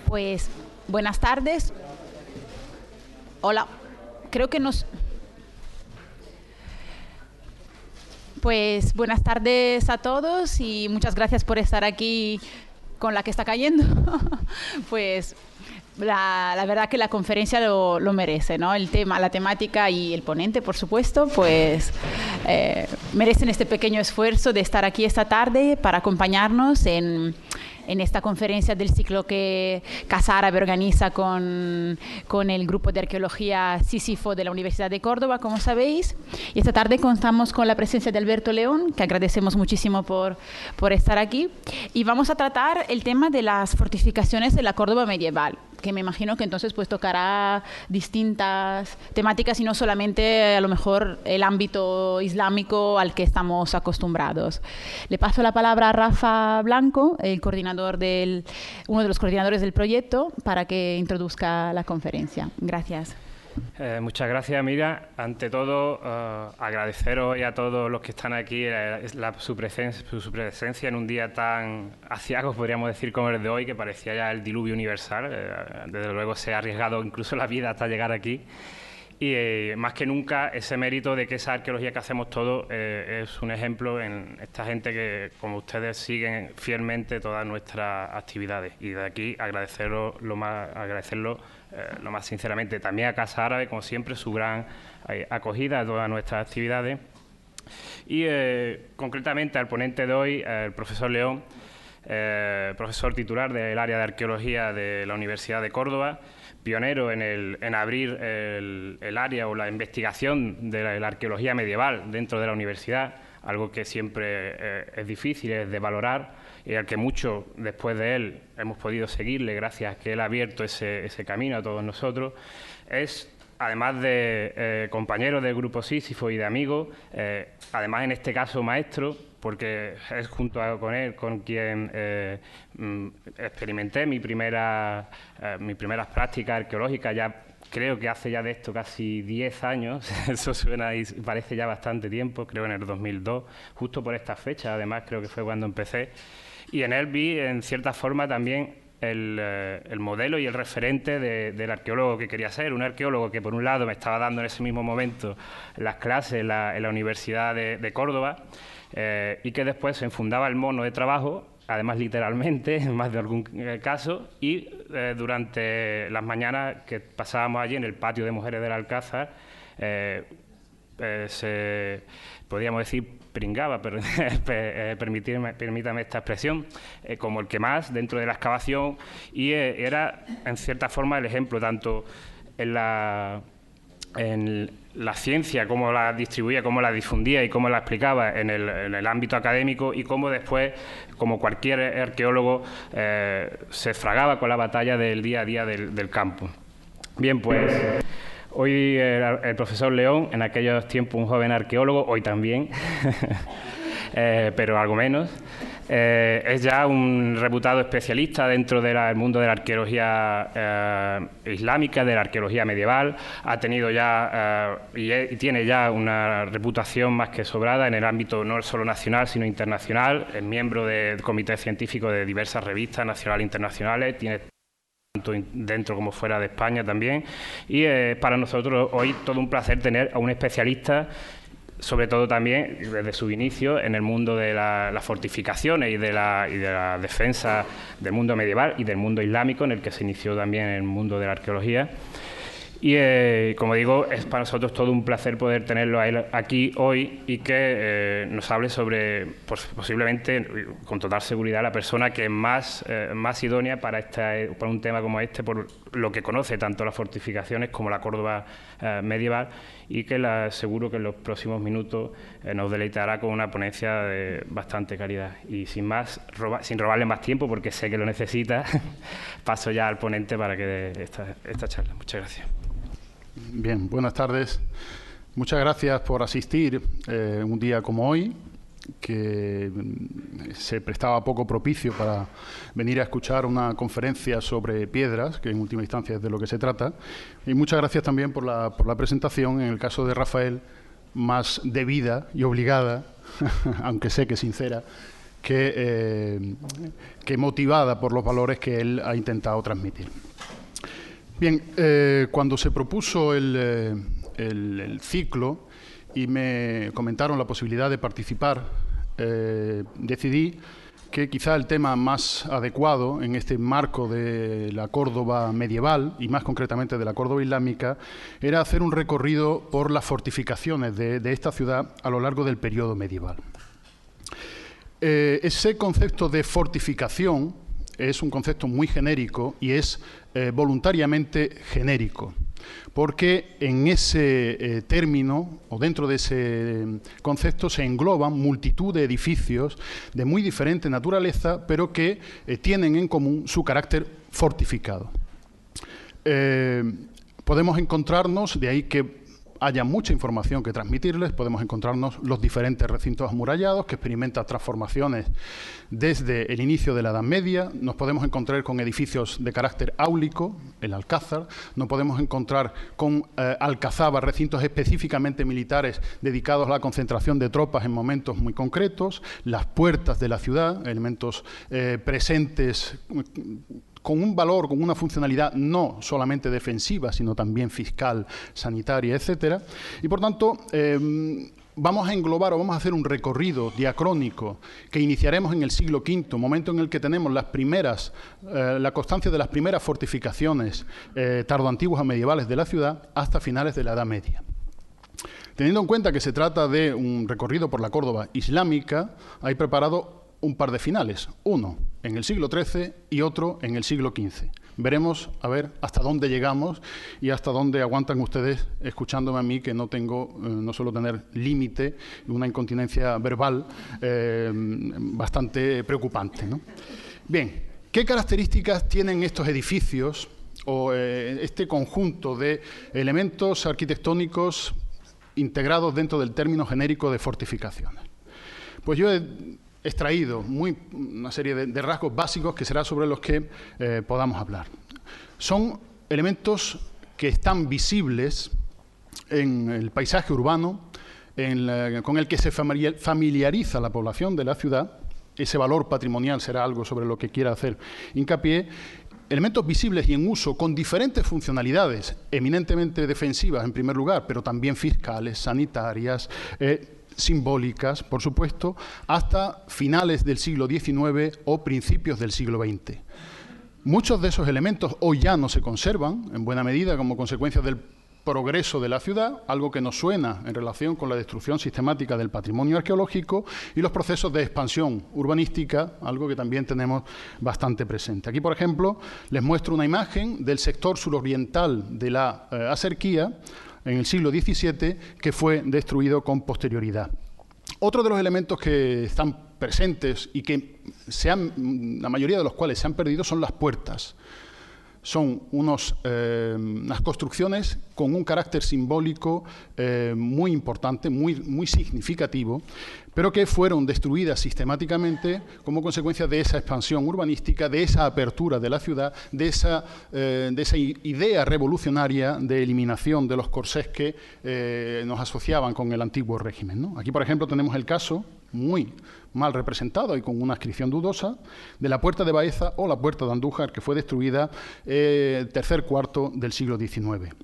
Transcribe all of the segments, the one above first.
Pues buenas tardes. Hola. Creo que nos... Pues buenas tardes a todos y muchas gracias por estar aquí con la que está cayendo. Pues la verdad que la conferencia lo merece, ¿no? El tema, la temática y el ponente, por supuesto, pues merecen este pequeño esfuerzo de estar aquí esta tarde para acompañarnos en esta conferencia del ciclo que Casa Árabe organiza con el grupo de arqueología Sísifo de la Universidad de Córdoba, como sabéis. Y esta tarde contamos con la presencia de Alberto León, que agradecemos muchísimo por estar aquí. Y vamos a tratar el tema de las fortificaciones de la Córdoba medieval, que me imagino que entonces pues tocará distintas temáticas y no solamente a lo mejor el ámbito islámico al que estamos acostumbrados. Le paso la palabra a Rafa Blanco, uno de los coordinadores del proyecto, para que introduzca la conferencia. Gracias. Muchas gracias, Mira. Ante todo, agradeceros a todos los que están aquí su presencia en un día tan aciago, podríamos decir, como el de hoy, que parecía ya el diluvio universal. Desde luego se ha arriesgado incluso la vida hasta llegar aquí. Y más que nunca ese mérito de que esa arqueología que hacemos todos es un ejemplo en esta gente que, como ustedes, siguen fielmente todas nuestras actividades. Y de aquí agradecerlo lo más sinceramente también a Casa Árabe, como siempre, su gran acogida a todas nuestras actividades. Y concretamente al ponente de hoy, el profesor León, profesor titular del área de arqueología de la Universidad de Córdoba, pionero en abrir el área o la investigación de la arqueología medieval dentro de la universidad, algo que siempre es difícil de valorar y al que mucho después de él hemos podido seguirle gracias a que él ha abierto ese camino a todos nosotros. Es, además de compañero del grupo Sísifo y de amigo, además en este caso maestro, porque es junto con él con quien experimenté mis primeras prácticas arqueológicas, ya creo que hace ya de esto casi 10 años, eso suena y parece ya bastante tiempo, creo en el 2002, justo por esta fecha, además creo que fue cuando empecé, y en él vi en cierta forma también el modelo y el referente del arqueólogo que quería ser, un arqueólogo que por un lado me estaba dando en ese mismo momento las clases en la Universidad de Córdoba, y que después se enfundaba el mono de trabajo, además literalmente, en más de algún caso, y durante las mañanas que pasábamos allí en el patio de mujeres del Alcázar, podríamos decir, pringaba, pero permítame esta expresión, como el que más dentro de la excavación, y era en cierta forma el ejemplo tanto en la ciencia, cómo la distribuía, cómo la difundía y cómo la explicaba en el ámbito académico, y cómo después, como cualquier arqueólogo, se fragaba con la batalla del día a día del campo. Bien, pues hoy el profesor León, en aquellos tiempos un joven arqueólogo, hoy también, pero algo menos, es ya un reputado especialista dentro del mundo de la arqueología islámica, de la arqueología medieval. Ha tenido ya y tiene ya una reputación más que sobrada en el ámbito no solo nacional, sino internacional. Es miembro del comité científico de diversas revistas nacionales e internacionales. Tiene tanto dentro como fuera de España también. Y para nosotros hoy todo un placer tener a un especialista, sobre todo también desde su inicio en el mundo de las fortificaciones y de la defensa del mundo medieval y del mundo islámico, en el que se inició también el mundo de la arqueología. Y como digo, es para nosotros todo un placer poder tenerlo a él aquí hoy y que nos hable sobre, pues, posiblemente, con total seguridad, la persona que es más idónea para un tema como este, por lo que conoce tanto las fortificaciones como la Córdoba medieval, y que seguro que en los próximos minutos nos deleitará con una ponencia de bastante calidad. Y sin robarle más tiempo, porque sé que lo necesita, paso ya al ponente para que dé esta charla. Muchas gracias. Bien, buenas tardes. Muchas gracias por asistir un día como hoy, que se prestaba poco propicio para venir a escuchar una conferencia sobre piedras, que en última instancia es de lo que se trata. Y muchas gracias también por la presentación, en el caso de Rafael, más debida y obligada, aunque sé que sincera, que motivada por los valores que él ha intentado transmitir. Bien, cuando se propuso el ciclo y me comentaron la posibilidad de participar, decidí que quizá el tema más adecuado en este marco de la Córdoba medieval, y más concretamente de la Córdoba islámica, era hacer un recorrido por las fortificaciones de esta ciudad a lo largo del periodo medieval. Ese concepto de fortificación es un concepto muy genérico y es voluntariamente genérico, porque en ese término o dentro de ese concepto se engloban multitud de edificios de muy diferente naturaleza, pero que tienen en común su carácter fortificado. Podemos encontrarnos, de ahí que haya mucha información que transmitirles, podemos encontrarnos los diferentes recintos amurallados que experimentan transformaciones desde el inicio de la Edad Media, nos podemos encontrar con edificios de carácter áulico, el Alcázar, nos podemos encontrar con alcazabas, recintos específicamente militares dedicados a la concentración de tropas en momentos muy concretos, las puertas de la ciudad, elementos presentes con un valor, con una funcionalidad no solamente defensiva, sino también fiscal, sanitaria, etcétera. Y por tanto, vamos a englobar o vamos a hacer un recorrido diacrónico que iniciaremos en el siglo V, momento en el que tenemos las primeras, la constancia de las primeras fortificaciones tardoantiguas o medievales de la ciudad hasta finales de la Edad Media. Teniendo en cuenta que se trata de un recorrido por la Córdoba islámica, hay preparado un par de finales, uno en el siglo XIII y otro en el siglo XV. Veremos a ver hasta dónde llegamos y hasta dónde aguantan ustedes escuchándome a mí, que no suelo tener límite, una incontinencia verbal bastante preocupante, ¿no? Bien, ¿qué características tienen estos edificios o este conjunto de elementos arquitectónicos integrados dentro del término genérico de fortificaciones? Pues yo he extraído una serie de rasgos básicos que será sobre los que podamos hablar. Son elementos que están visibles en el paisaje urbano, con el que se familiariza la población de la ciudad. Ese valor patrimonial será algo sobre lo que quiera hacer hincapié. Elementos visibles y en uso con diferentes funcionalidades, eminentemente defensivas en primer lugar, pero también fiscales, sanitarias, simbólicas, por supuesto, hasta finales del siglo XIX o principios del siglo XX. Muchos de esos elementos hoy ya no se conservan, en buena medida como consecuencia del progreso de la ciudad, algo que nos suena en relación con la destrucción sistemática del patrimonio arqueológico y los procesos de expansión urbanística, algo que también tenemos bastante presente. Aquí, por ejemplo, les muestro una imagen del sector suroriental de la Aserquía, en el siglo XVII, que fue destruido con posterioridad. Otro de los elementos que están presentes y que la mayoría de los cuales se han perdido son las puertas. Son unas construcciones con un carácter simbólico muy importante, muy significativo, pero que fueron destruidas sistemáticamente como consecuencia de esa expansión urbanística, de esa apertura de la ciudad, de esa idea revolucionaria de eliminación de los corsés que nos asociaban con el antiguo régimen, ¿no? Aquí, por ejemplo, tenemos el caso muy mal representado y con una inscripción dudosa de la Puerta de Baeza o la Puerta de Andújar, que fue destruida tercer cuarto del siglo XIX.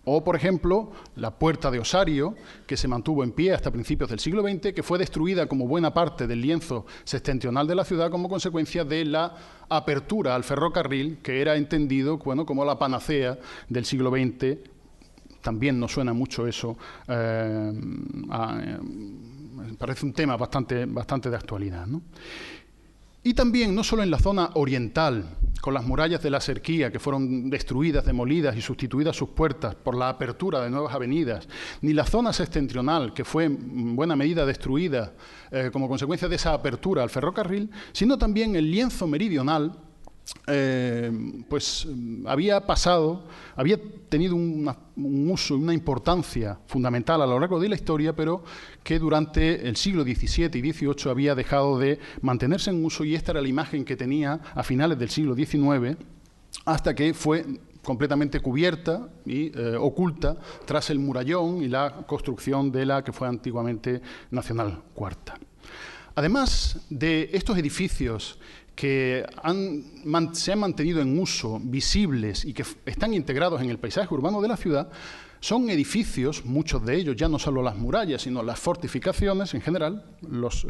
O, por ejemplo, la Puerta de Osario, que se mantuvo en pie hasta principios del siglo XX, que fue destruida como buena parte del lienzo septentrional de la ciudad como consecuencia de la apertura al ferrocarril, que era entendido como la panacea del siglo XX. También nos suena mucho eso, parece un tema bastante de actualidad, ¿no? Y también, no solo en la zona oriental, con las murallas de la Aserquía, que fueron destruidas, demolidas y sustituidas sus puertas por la apertura de nuevas avenidas, ni la zona septentrional, que fue en buena medida destruida como consecuencia de esa apertura al ferrocarril, sino también el lienzo meridional, había tenido un uso y una importancia fundamental a lo largo de la historia, pero que durante el siglo XVII y XVIII había dejado de mantenerse en uso, y esta era la imagen que tenía a finales del siglo XIX, hasta que fue completamente cubierta y oculta tras el murallón y la construcción de la que fue antiguamente Nacional Cuarta. Además de estos edificios que se han mantenido en uso, visibles y que están integrados en el paisaje urbano de la ciudad, son edificios, muchos de ellos, ya no solo las murallas, sino las fortificaciones en general, los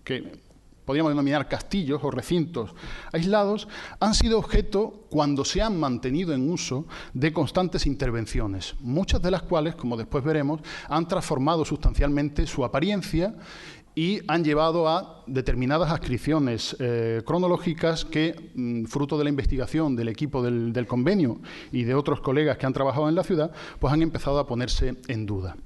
que podríamos denominar castillos o recintos aislados, han sido objeto, cuando se han mantenido en uso, de constantes intervenciones, muchas de las cuales, como después veremos, han transformado sustancialmente su apariencia y han llevado a determinadas adscripciones cronológicas que, fruto de la investigación del equipo del convenio y de otros colegas que han trabajado en la ciudad, pues han empezado a ponerse en duda.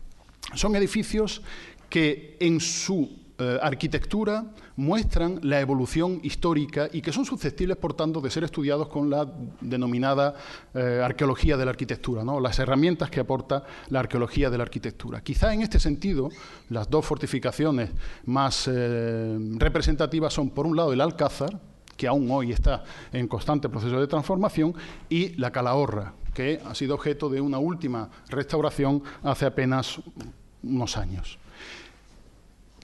Son edificios que en su arquitectura muestran la evolución histórica y que son susceptibles, por tanto, de ser estudiados con la denominada arqueología de la arquitectura, ¿no? Las herramientas que aporta la arqueología de la arquitectura. Quizá en este sentido, las dos fortificaciones más representativas son, por un lado, el Alcázar, que aún hoy está en constante proceso de transformación, y la Calahorra, que ha sido objeto de una última restauración hace apenas unos años.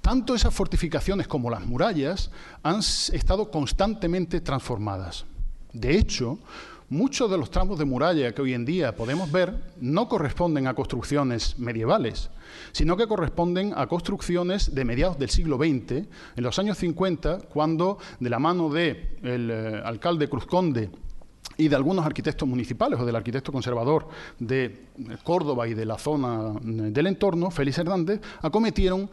Tanto esas fortificaciones como las murallas han estado constantemente transformadas. De hecho, muchos de los tramos de muralla que hoy en día podemos ver no corresponden a construcciones medievales, sino que corresponden a construcciones de mediados del siglo XX, en los años 50, cuando, de la mano del alcalde Cruzconde y de algunos arquitectos municipales o del arquitecto conservador de Córdoba y de la zona del entorno, Félix Hernández, acometieron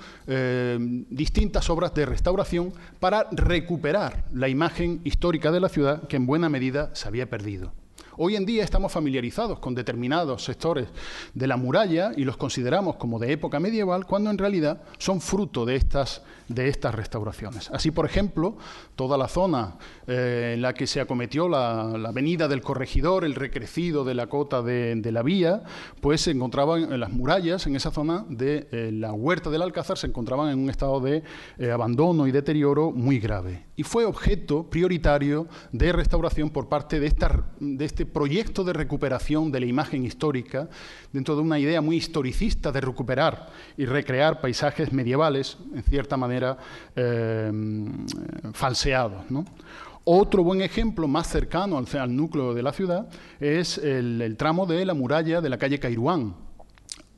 distintas obras de restauración para recuperar la imagen histórica de la ciudad que en buena medida se había perdido. Hoy en día estamos familiarizados con determinados sectores de la muralla y los consideramos como de época medieval, cuando en realidad son fruto de estas restauraciones. Así, por ejemplo, toda la zona en la que se acometió la avenida del Corregidor, el recrecido de la cota de la vía, pues se encontraban en las murallas, en esa zona de la huerta del Alcázar, se encontraban en un estado de abandono y deterioro muy grave. Y fue objeto prioritario de restauración por parte de este proyecto de recuperación de la imagen histórica, dentro de una idea muy historicista de recuperar y recrear paisajes medievales, en cierta manera falseados, ¿no? Otro buen ejemplo más cercano al núcleo de la ciudad es el tramo de la muralla de la calle Cairuán,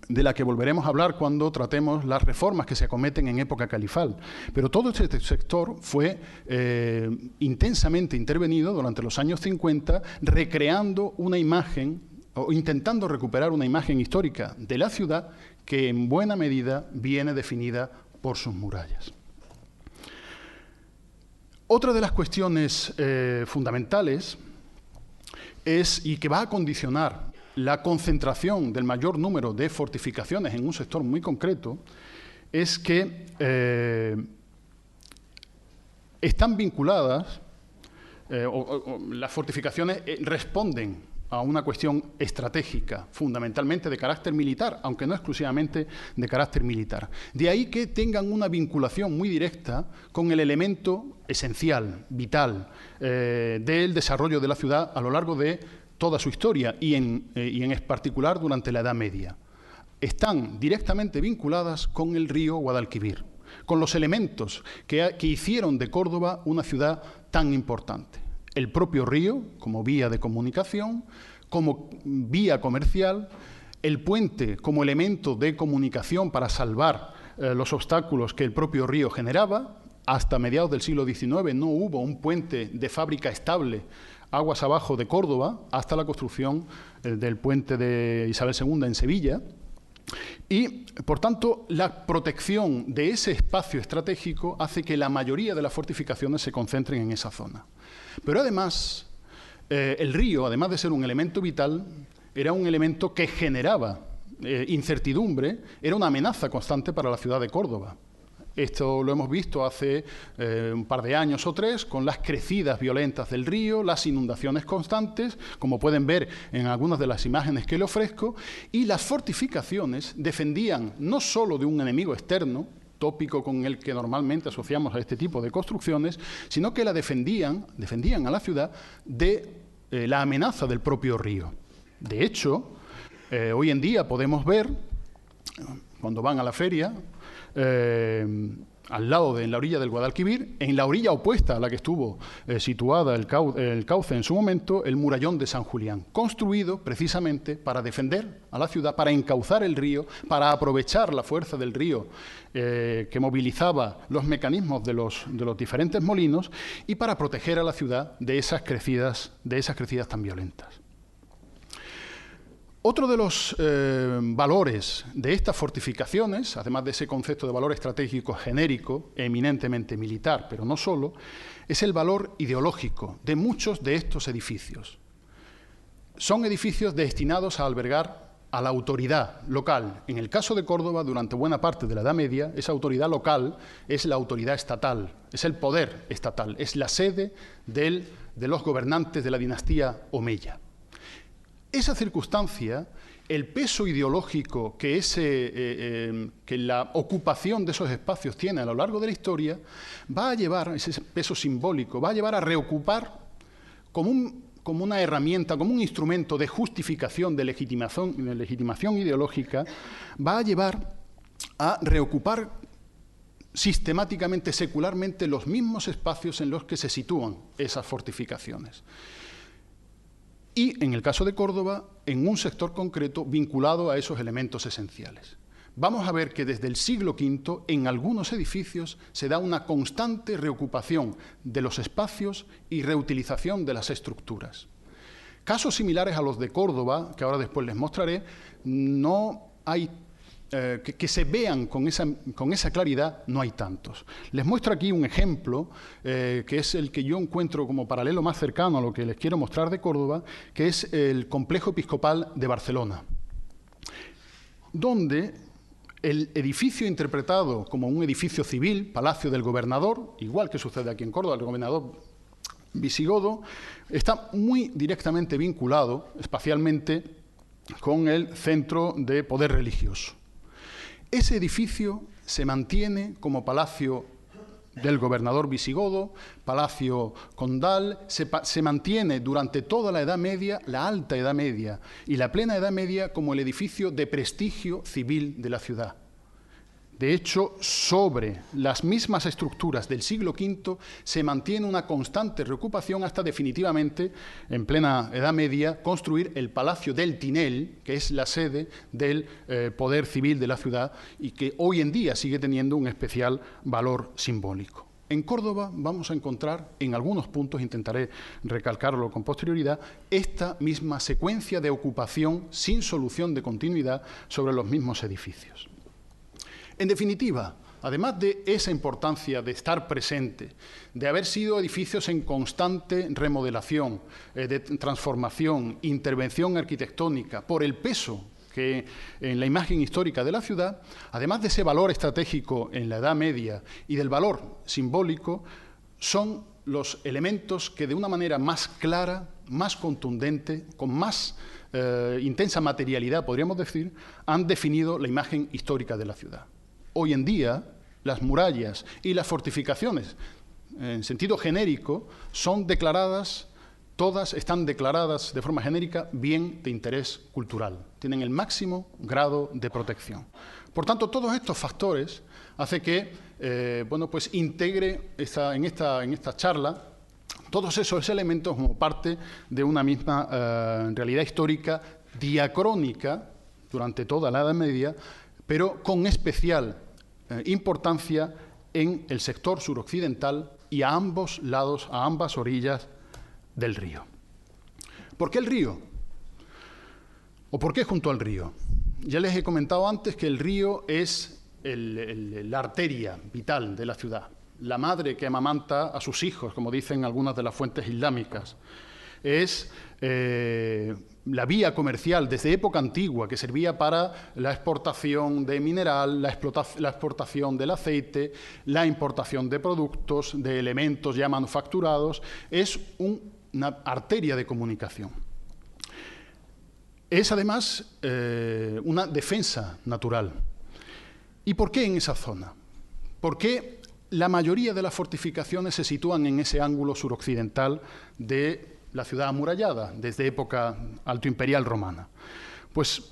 de la que volveremos a hablar cuando tratemos las reformas que se acometen en época califal. Pero todo este sector fue intensamente intervenido durante los años 50, recreando una imagen, o intentando recuperar una imagen histórica de la ciudad que en buena medida viene definida por sus murallas. Otra de las cuestiones fundamentales es, y que va a condicionar la concentración del mayor número de fortificaciones en un sector muy concreto, es que están vinculadas, las fortificaciones responden a una cuestión estratégica, fundamentalmente de carácter militar, aunque no exclusivamente de carácter militar. De ahí que tengan una vinculación muy directa con el elemento esencial, vital, del desarrollo de la ciudad a lo largo de toda su historia y en particular durante la Edad Media. Están directamente vinculadas con el río Guadalquivir, con los elementos que hicieron de Córdoba una ciudad tan importante. El propio río como vía de comunicación, como vía comercial, el puente como elemento de comunicación para salvar los obstáculos que el propio río generaba. Hasta mediados del siglo XIX no hubo un puente de fábrica estable aguas abajo de Córdoba, hasta la construcción del puente de Isabel II en Sevilla. Y, por tanto, la protección de ese espacio estratégico hace que la mayoría de las fortificaciones se concentren en esa zona. Pero además, el río, además de ser un elemento vital, era un elemento que generaba incertidumbre, era una amenaza constante para la ciudad de Córdoba. Esto lo hemos visto hace un par de años o tres, con las crecidas violentas del río, las inundaciones constantes, como pueden ver en algunas de las imágenes que le ofrezco, y las fortificaciones defendían no solo de un enemigo externo, tópico con el que normalmente asociamos a este tipo de construcciones, sino que la defendían a la ciudad de la amenaza del propio río. De hecho, hoy en día podemos ver, cuando van a la feria, al lado en la orilla del Guadalquivir, en la orilla opuesta a la que estuvo situada el cauce en su momento, el murallón de San Julián, construido precisamente para defender a la ciudad, para encauzar el río, para aprovechar la fuerza del río que movilizaba los mecanismos de los diferentes molinos y para proteger a la ciudad de esas crecidas tan violentas. Otro de los valores de estas fortificaciones, además de ese concepto de valor estratégico genérico, eminentemente militar, pero no solo, es el valor ideológico de muchos de estos edificios. Son edificios destinados a albergar a la autoridad local. En el caso de Córdoba, durante buena parte de la Edad Media, esa autoridad local es la autoridad estatal, es el poder estatal, es la sede de los gobernantes de la dinastía omeya. Esa circunstancia, el peso ideológico que la ocupación de esos espacios tiene a lo largo de la historia, va a llevar, ese peso simbólico, va a llevar a reocupar como una herramienta, como un instrumento de justificación, de legitimación ideológica, va a llevar a reocupar sistemáticamente, secularmente, los mismos espacios en los que se sitúan esas fortificaciones. Y, en el caso de Córdoba, en un sector concreto vinculado a esos elementos esenciales. Vamos a ver que desde el siglo V, en algunos edificios, se da una constante reocupación de los espacios y reutilización de las estructuras. Casos similares a los de Córdoba, que ahora después les mostraré, no hay que se vean con esa claridad, no hay tantos. Les muestro aquí un ejemplo, que es el que yo encuentro como paralelo más cercano a lo que les quiero mostrar de Córdoba, que es el complejo episcopal de Barcelona, donde el edificio interpretado como un edificio civil, Palacio del Gobernador, igual que sucede aquí en Córdoba, el gobernador visigodo, está muy directamente vinculado espacialmente con el centro de poder religioso. Ese edificio se mantiene como palacio del gobernador visigodo, palacio condal, se mantiene durante toda la Edad Media, la Alta Edad Media y la Plena Edad Media como el edificio de prestigio civil de la ciudad. De hecho, sobre las mismas estructuras del siglo V se mantiene una constante reocupación hasta definitivamente, en plena Edad Media, construir el Palacio del Tinel, que es la sede del poder civil de la ciudad y que hoy en día sigue teniendo un especial valor simbólico. En Córdoba vamos a encontrar, en algunos puntos, intentaré recalcarlo con posterioridad, esta misma secuencia de ocupación sin solución de continuidad sobre los mismos edificios. En definitiva, además de esa importancia de estar presente, de haber sido edificios en constante remodelación, de transformación, intervención arquitectónica, por el peso que en la imagen histórica de la ciudad, además de ese valor estratégico en la Edad Media y del valor simbólico, son los elementos que de una manera más clara, más contundente, con más intensa materialidad, podríamos decir, han definido la imagen histórica de la ciudad. Hoy en día, las murallas y las fortificaciones, en sentido genérico, son declaradas, todas están declaradas de forma genérica bien de interés cultural. Tienen el máximo grado de protección. Por tanto, todos estos factores hacen que pues integre en esta charla todos esos elementos como parte de una misma realidad histórica diacrónica durante toda la Edad Media, pero con especial importancia en el sector suroccidental y a ambos lados, a ambas orillas del río. ¿Por qué el río? ¿O por qué junto al río? Ya les he comentado antes que el río es la arteria vital de la ciudad, la madre que amamanta a sus hijos, como dicen algunas de las fuentes islámicas. Es la vía comercial desde época antigua que servía para la exportación de mineral, la exportación del aceite, la importación de productos, de elementos ya manufacturados. Es una arteria de comunicación. Es además una defensa natural. ¿Y por qué en esa zona? ¿Por qué la mayoría de las fortificaciones se sitúan en ese ángulo suroccidental de la ciudad amurallada, desde época altoimperial romana? Pues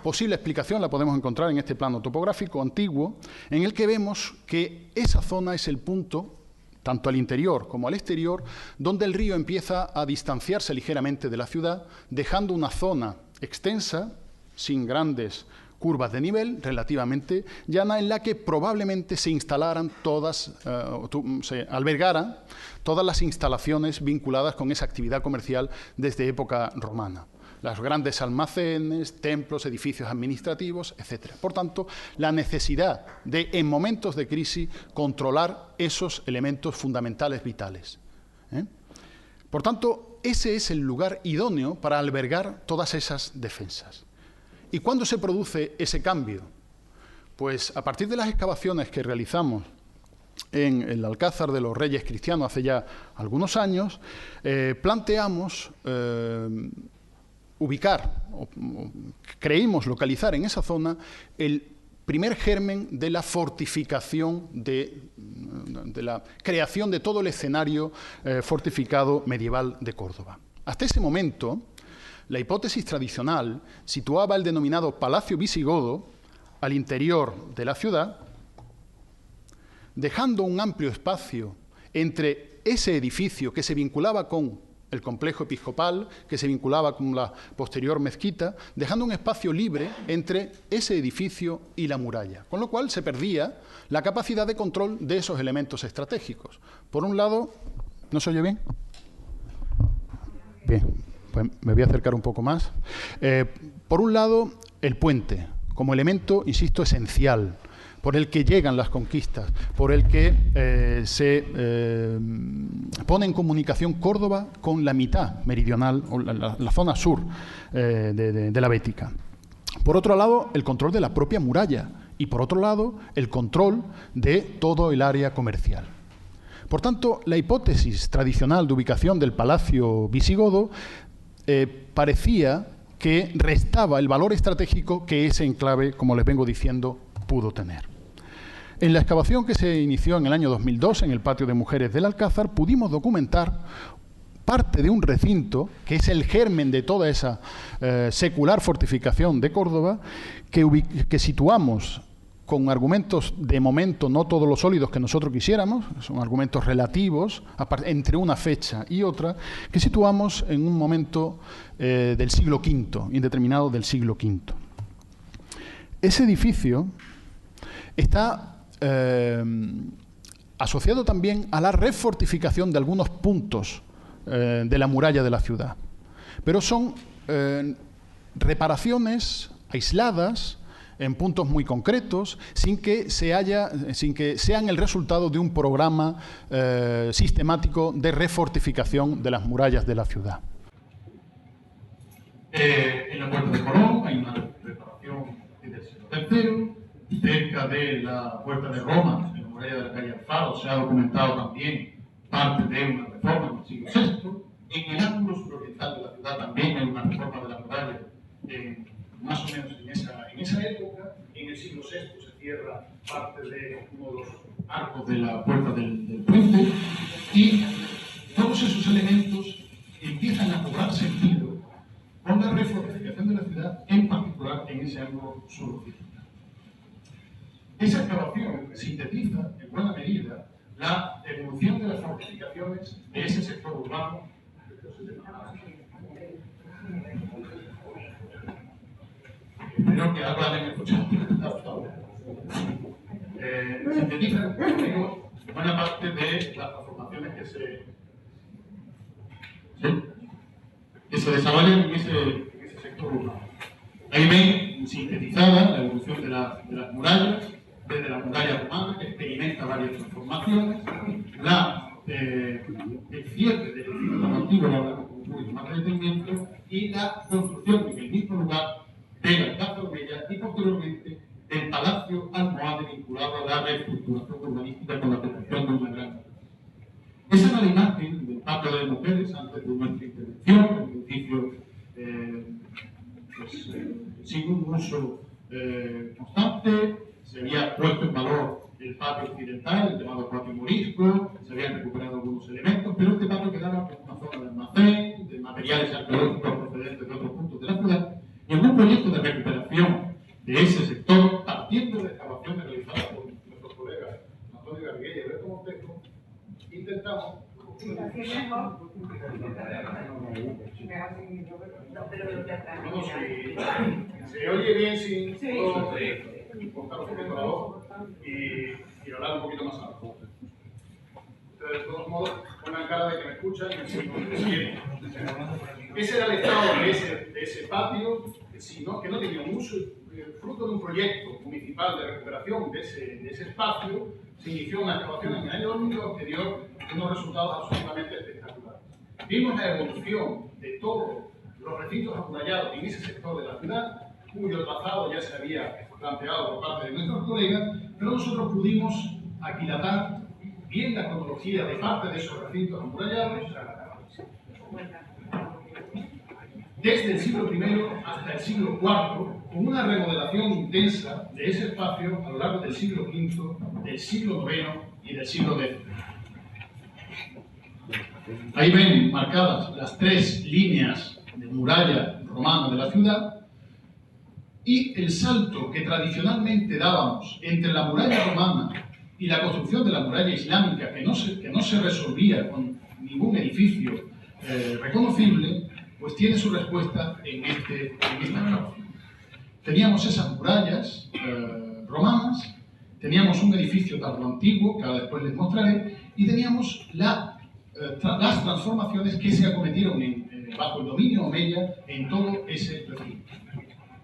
posible explicación la podemos encontrar en este plano topográfico antiguo, en el que vemos que esa zona es el punto, tanto al interior como al exterior, donde el río empieza a distanciarse ligeramente de la ciudad, dejando una zona extensa, sin grandes curvas de nivel, relativamente llana, en la que probablemente se instalaran se albergaran todas las instalaciones vinculadas con esa actividad comercial desde época romana. Los grandes almacenes, templos, edificios administrativos, etc. Por tanto, la necesidad de, en momentos de crisis, controlar esos elementos fundamentales vitales. Por tanto, ese es el lugar idóneo para albergar todas esas defensas. ¿Y cuándo se produce ese cambio? Pues a partir de las excavaciones que realizamos en el Alcázar de los Reyes Cristianos hace ya algunos años, planteamos ubicar, creímos localizar en esa zona el primer germen de la fortificación, de la creación de todo el escenario fortificado medieval de Córdoba. Hasta ese momento, la hipótesis tradicional situaba el denominado Palacio Visigodo al interior de la ciudad, dejando un amplio espacio entre ese edificio que se vinculaba con el complejo episcopal, que se vinculaba con la posterior mezquita, dejando un espacio libre entre ese edificio y la muralla, con lo cual se perdía la capacidad de control de esos elementos estratégicos. Por un lado, ¿no se oye bien? Bien. Pues me voy a acercar un poco más. Por un lado, el puente, como elemento, insisto, esencial, por el que llegan las conquistas, por el que se pone en comunicación Córdoba con la mitad meridional, o la zona sur de la Bética. Por otro lado, el control de la propia muralla y, por otro lado, el control de todo el área comercial. Por tanto, la hipótesis tradicional de ubicación del Palacio Visigodo parecía que restaba el valor estratégico que ese enclave, como les vengo diciendo, pudo tener. En la excavación que se inició en el año 2002 en el patio de mujeres del Alcázar, pudimos documentar parte de un recinto, que es el germen de toda esa secular fortificación de Córdoba, que situamos con argumentos de momento no todos los sólidos que nosotros quisiéramos, son argumentos relativos entre una fecha y otra, que situamos en un momento del siglo V, indeterminado del siglo V. Ese edificio está asociado también a la refortificación de algunos puntos de la muralla de la ciudad, pero son reparaciones aisladas en puntos muy concretos, sin que sean el resultado de un programa sistemático de refortificación de las murallas de la ciudad. En la Puerta de Colón hay una reparación del siglo III, cerca de la Puerta de Roma, en la muralla de la calle Alfaro, se ha documentado también parte de una reforma del siglo VI. En el ángulo suroriental de la ciudad también hay una reforma de la muralla más o menos en esa época. En el siglo VI se cierra parte de uno de los arcos de la puerta del puente, y todos esos elementos empiezan a cobrar sentido con la refortificación de la ciudad, en particular en ese ángulo suroccidental. Esa excavación sintetiza en buena medida la evolución de las fortificaciones de ese sector urbano. Espero que algo hayan escuchado. Sintetiza, digo, buena parte de las transformaciones que se desarrollan en ese sector urbano. Ahí ven sintetizada la evolución de las murallas, desde la muralla romana, que experimenta varias transformaciones, el cierre del edificio tan antiguo, la verdad, con un poquito más de detenimiento, y la construcción en el mismo lugar del Alcázar Bella y posteriormente del Palacio Almohade, vinculado a la reestructuración urbanística con la protección de una gran. Esa era la imagen del patio de mujeres antes de nuestra intervención, el edificio sin un uso constante. Se había puesto en valor el patio occidental, el llamado patio morisco, se habían recuperado algunos elementos, pero este patio quedaba como una zona de almacén, de materiales arqueológicos procedentes de otros puntos de la ciudad, y en un proyecto de recuperación estamos. No, se oye bien sin cortar un poquito la voz y hablar un poquito más alto. De todos modos, pongan cara de que me escuchan y me siguen. Ese era el estado de ese patio, que no tenía un uso, fruto de un proyecto municipal de recuperación de ese espacio. Se inició una excavación en el año 2002 que dio unos resultados absolutamente espectaculares. Vimos la evolución de todos los recintos amurallados en ese sector de la ciudad, cuyo trazado ya se había planteado por parte de nuestros colegas, pero nosotros pudimos aquilatar bien la cronología de parte de esos recintos amurallados desde el siglo I hasta el siglo IV, con una remodelación intensa de ese espacio a lo largo del siglo V, del siglo IX y del siglo X. Ahí ven marcadas las 3 líneas de muralla romana de la ciudad y el salto que tradicionalmente dábamos entre la muralla romana y la construcción de la muralla islámica, que no se resolvía con ningún edificio reconocible, pues tiene su respuesta en esta excavación. Teníamos esas murallas romanas, teníamos un edificio tardoantiguo, que ahora después les mostraré, y teníamos las transformaciones que se acometieron bajo el dominio omeya en todo ese recinto.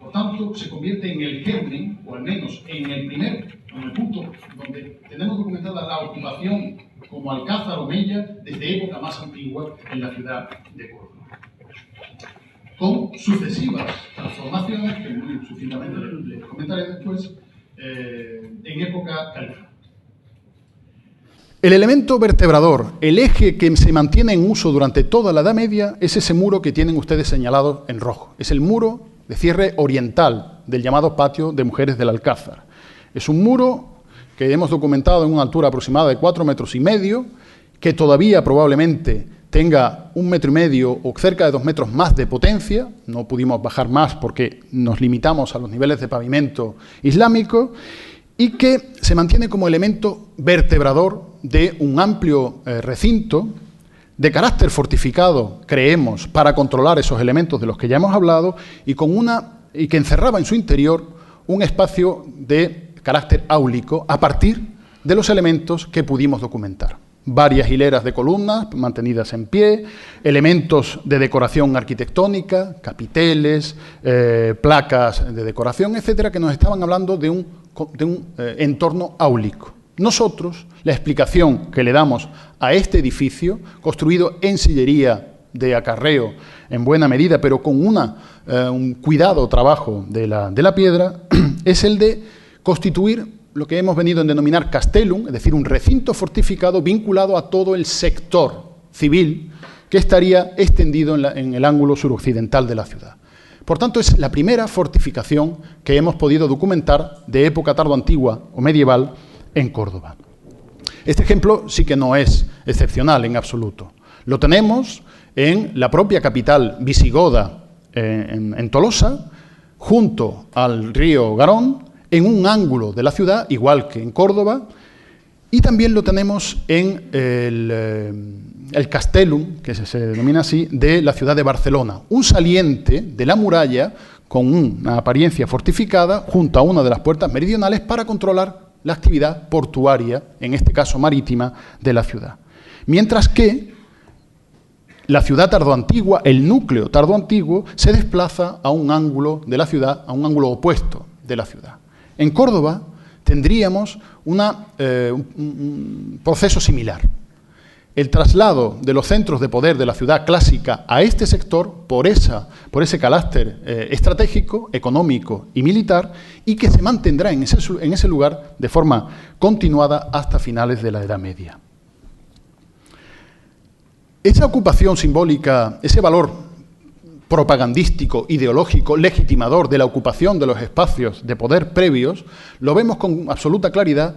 Por tanto, se convierte en el germen, o al menos en el punto donde tenemos documentada la ocupación como alcázar omeya desde época más antigua en la ciudad de Córdoba, con sucesivas transformaciones, que muy sucintamente les comentaré después, en época califa. El elemento vertebrador, el eje que se mantiene en uso durante toda la Edad Media, es ese muro que tienen ustedes señalado en rojo. Es el muro de cierre oriental del llamado patio de mujeres del Alcázar. Es un muro que hemos documentado en una altura aproximada de 4,5 metros, que todavía probablemente tenga 1,5 metros o cerca de 2 metros más de potencia. No pudimos bajar más porque nos limitamos a los niveles de pavimento islámico, y que se mantiene como elemento vertebrador de un amplio recinto de carácter fortificado, creemos, para controlar esos elementos de los que ya hemos hablado, y que encerraba en su interior un espacio de carácter áulico a partir de los elementos que pudimos documentar. Varias hileras de columnas mantenidas en pie, elementos de decoración arquitectónica, capiteles, placas de decoración, etcétera, que nos estaban hablando de un entorno áulico. Nosotros, la explicación que le damos a este edificio, construido en sillería de acarreo en buena medida, pero con un cuidado trabajo de la piedra, es el de constituir lo que hemos venido a denominar castellum, es decir, un recinto fortificado vinculado a todo el sector civil que estaría extendido en el ángulo suroccidental de la ciudad. Por tanto, es la primera fortificación que hemos podido documentar de época tardoantigua o medieval en Córdoba. Este ejemplo sí que no es excepcional en absoluto. Lo tenemos en la propia capital visigoda, en Tolosa, junto al río Garón, en un ángulo de la ciudad, igual que en Córdoba, y también lo tenemos en el Castellum, que se denomina así, de la ciudad de Barcelona, un saliente de la muralla con una apariencia fortificada junto a una de las puertas meridionales para controlar la actividad portuaria, en este caso marítima, de la ciudad. Mientras que la ciudad tardoantigua, el núcleo tardoantiguo, se desplaza a un ángulo de la ciudad, a un ángulo opuesto de la ciudad. En Córdoba tendríamos un proceso similar. El traslado de los centros de poder de la ciudad clásica a este sector por ese carácter estratégico, económico y militar, y que se mantendrá en ese lugar de forma continuada hasta finales de la Edad Media. Esa ocupación simbólica, ese valor propagandístico, ideológico, legitimador de la ocupación de los espacios de poder previos, lo vemos con absoluta claridad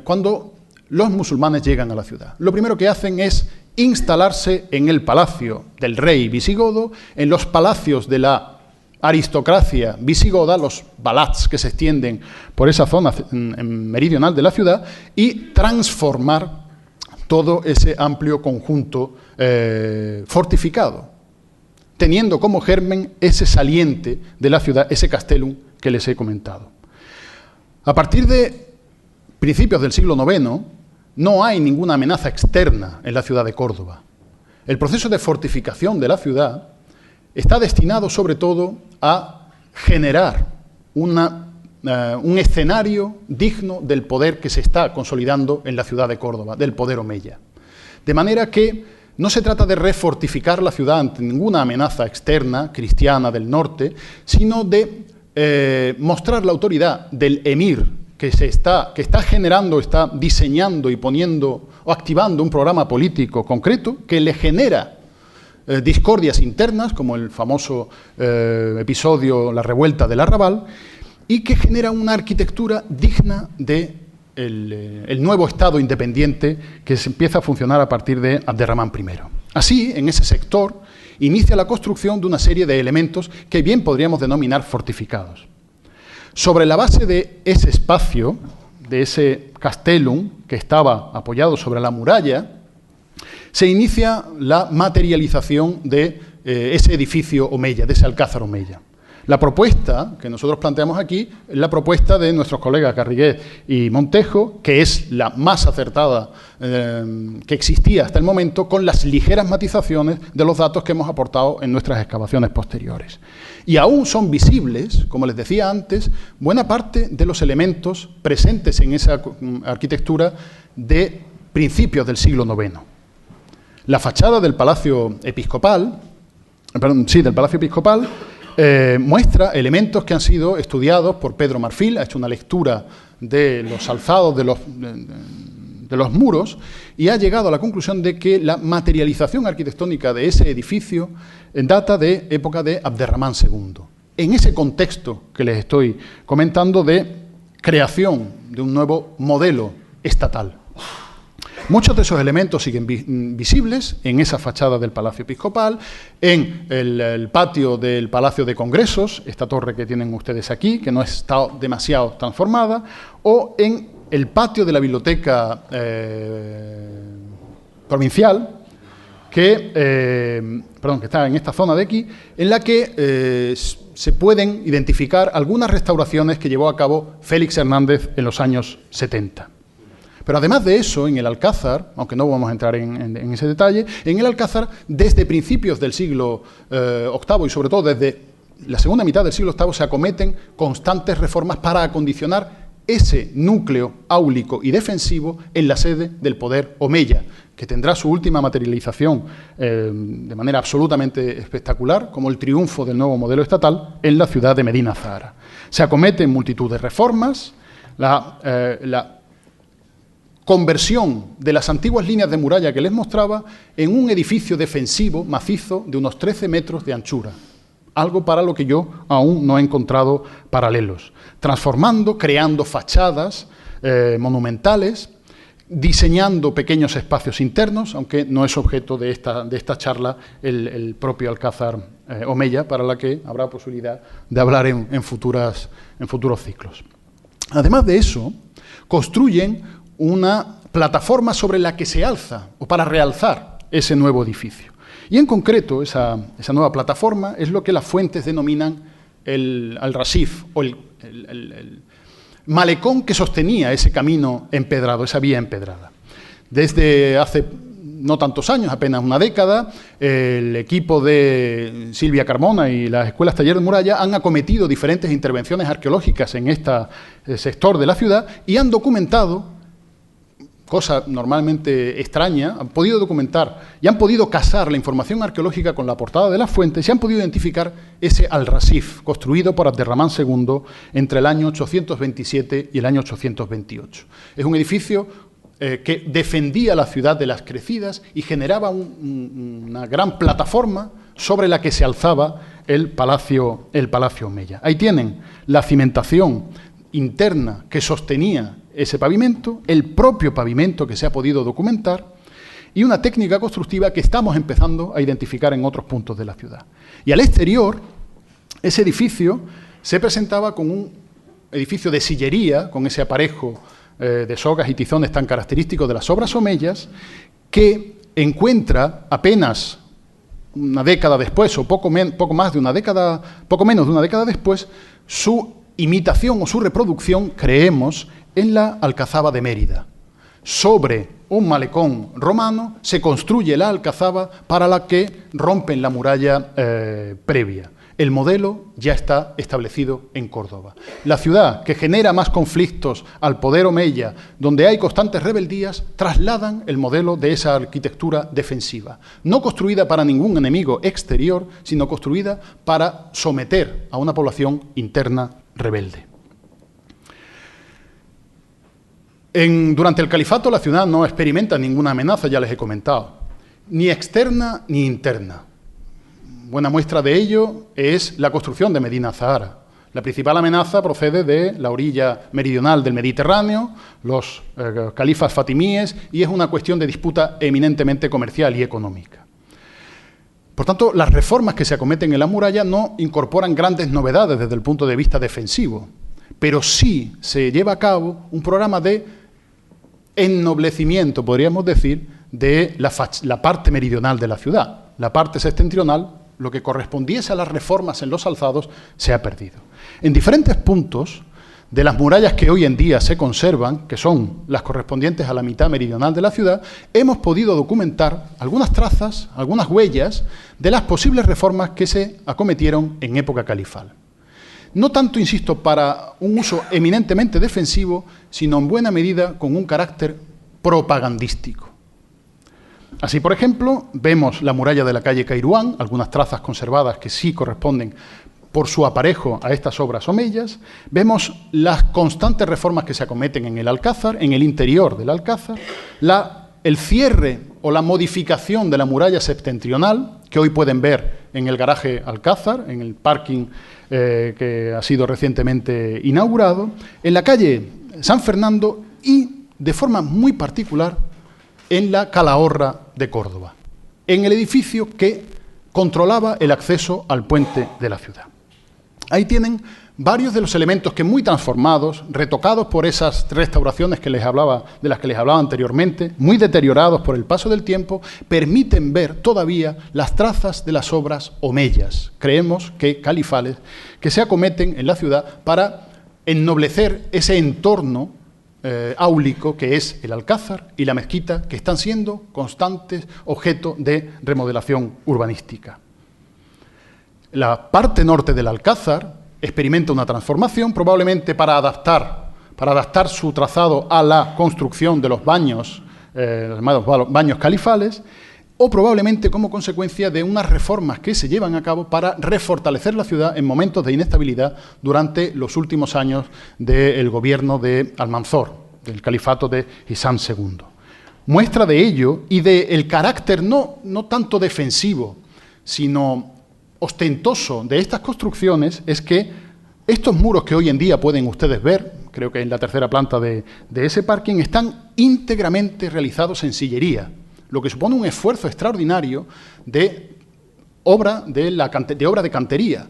cuando los musulmanes llegan a la ciudad. Lo primero que hacen es instalarse en el palacio del rey visigodo, en los palacios de la aristocracia visigoda, los balats que se extienden por esa zona meridional de la ciudad, y transformar todo ese amplio conjunto fortificado, teniendo como germen ese saliente de la ciudad, ese castellum que les he comentado. A partir de principios del siglo IX, no hay ninguna amenaza externa en la ciudad de Córdoba. El proceso de fortificación de la ciudad está destinado sobre todo a generar un escenario digno del poder que se está consolidando en la ciudad de Córdoba, del poder omeya. De manera que no se trata de refortificar la ciudad ante ninguna amenaza externa, cristiana del norte, sino de mostrar la autoridad del emir que está generando, está diseñando y poniendo o activando un programa político concreto que le genera discordias internas, como el famoso episodio La revuelta del Arrabal, y que genera una arquitectura digna de el nuevo Estado independiente que se empieza a funcionar a partir de Abderramán I. Así, en ese sector, inicia la construcción de una serie de elementos que bien podríamos denominar fortificados. Sobre la base de ese espacio, de ese castellum que estaba apoyado sobre la muralla, se inicia la materialización de ese edificio omeya, de ese alcázar omeya. La propuesta que nosotros planteamos aquí es la propuesta de nuestros colegas Garrigues y Montejo, que es la más acertada que existía hasta el momento, con las ligeras matizaciones de los datos que hemos aportado en nuestras excavaciones posteriores. Y aún son visibles, como les decía antes, buena parte de los elementos presentes en esa arquitectura de principios del siglo IX. La fachada del Palacio Episcopal, muestra elementos que han sido estudiados por Pedro Marfil, ha hecho una lectura de los alzados de los muros y ha llegado a la conclusión de que la materialización arquitectónica de ese edificio data de época de Abderramán II. En ese contexto que les estoy comentando de creación de un nuevo modelo estatal. Muchos de esos elementos siguen visibles en esa fachada del Palacio Episcopal, en el patio del Palacio de Congresos, esta torre que tienen ustedes aquí, que no está demasiado transformada, o en el patio de la Biblioteca Provincial, que está en esta zona de aquí, en la que se pueden identificar algunas restauraciones que llevó a cabo Félix Hernández en los años 70. Pero además de eso, en el Alcázar, aunque no vamos a entrar en ese detalle, en el Alcázar, desde principios del siglo VIII y sobre todo desde la segunda mitad del siglo VIII, se acometen constantes reformas para acondicionar ese núcleo áulico y defensivo en la sede del poder omeya, que tendrá su última materialización de manera absolutamente espectacular, como el triunfo del nuevo modelo estatal en la ciudad de Medina Zahara. Se acometen multitud de reformas, la conversión de las antiguas líneas de muralla que les mostraba en un edificio defensivo macizo de unos 13 metros de anchura, algo para lo que yo aún no he encontrado paralelos, transformando, creando fachadas monumentales, diseñando pequeños espacios internos, aunque no es objeto de esta charla el propio Alcázar omeya, para la que habrá posibilidad de hablar en futuros ciclos. Además de eso, construyen una plataforma sobre la que se alza, o para realzar ese nuevo edificio. Y en concreto, esa nueva plataforma es lo que las fuentes denominan el al-Rasif, o el malecón que sostenía ese camino empedrado, esa vía empedrada. Desde hace no tantos años, apenas una década, el equipo de Silvia Carmona y las escuelas Taller de Muralla han acometido diferentes intervenciones arqueológicas en este sector de la ciudad y han documentado, cosa normalmente extraña, han podido documentar y han podido casar la información arqueológica con la portada de las fuentes y han podido identificar ese al-Rasif, construido por Abderramán II entre el año 827 y el año 828. Es un edificio que defendía la ciudad de las crecidas y generaba una gran plataforma sobre la que se alzaba el Palacio Omeya. Ahí tienen la cimentación interna que sostenía ese pavimento, el propio pavimento que se ha podido documentar y una técnica constructiva que estamos empezando a identificar en otros puntos de la ciudad. Y al exterior, ese edificio se presentaba como un edificio de sillería, con ese aparejo de sogas y tizones tan característicos de las obras omeyas, que encuentra apenas una década después, o poco menos de una década después, su imitación o su reproducción, creemos, en la Alcazaba de Mérida. Sobre un malecón romano se construye la alcazaba para la que rompen la muralla previa. El modelo ya está establecido en Córdoba. La ciudad que genera más conflictos al poder omeya, donde hay constantes rebeldías, trasladan el modelo de esa arquitectura defensiva, no construida para ningún enemigo exterior, sino construida para someter a una población interna rebelde. Durante el califato la ciudad no experimenta ninguna amenaza, ya les he comentado, ni externa ni interna. Buena muestra de ello es la construcción de Medina Zahara. La principal amenaza procede de la orilla meridional del Mediterráneo, los califas fatimíes, y es una cuestión de disputa eminentemente comercial y económica. Por tanto, las reformas que se acometen en la muralla no incorporan grandes novedades desde el punto de vista defensivo, pero sí se lleva a cabo un programa de ennoblecimiento, podríamos decir, de la parte meridional de la ciudad. La parte septentrional, lo que correspondiese a las reformas en los alzados, se ha perdido. En diferentes puntos de las murallas que hoy en día se conservan, que son las correspondientes a la mitad meridional de la ciudad, hemos podido documentar algunas trazas, algunas huellas de las posibles reformas que se acometieron en época califal. No tanto, insisto, para un uso eminentemente defensivo, sino en buena medida con un carácter propagandístico. Así, por ejemplo, vemos la muralla de la calle Cairuán, algunas trazas conservadas que sí corresponden por su aparejo a estas obras omeyas. Vemos las constantes reformas que se acometen en el Alcázar, en el interior del Alcázar, el cierre o la modificación de la muralla septentrional, que hoy pueden ver en el garaje Alcázar, en el parking que ha sido recientemente inaugurado, en la calle San Fernando y, de forma muy particular, en la Calahorra de Córdoba, en el edificio que controlaba el acceso al puente de la ciudad. Ahí tienen varios de los elementos que, muy transformados, retocados por esas restauraciones de las que les hablaba anteriormente, muy deteriorados por el paso del tiempo, permiten ver todavía las trazas de las obras omeyas, creemos que califales, que se acometen en la ciudad para ennoblecer ese entorno áulico que es el Alcázar y la mezquita, que están siendo constantes objeto de remodelación urbanística. La parte norte del Alcázar experimenta una transformación, probablemente para adaptar su trazado a la construcción de los baños, los llamados baños califales, o probablemente como consecuencia de unas reformas que se llevan a cabo para refortalecer la ciudad en momentos de inestabilidad durante los últimos años del gobierno de Almanzor, del califato de Hisán II. Muestra de ello y del carácter no tanto defensivo, sino ostentoso de estas construcciones es que estos muros que hoy en día pueden ustedes ver, creo que en la tercera planta de ese parking, están íntegramente realizados en sillería, lo que supone un esfuerzo extraordinario de obra de cantería,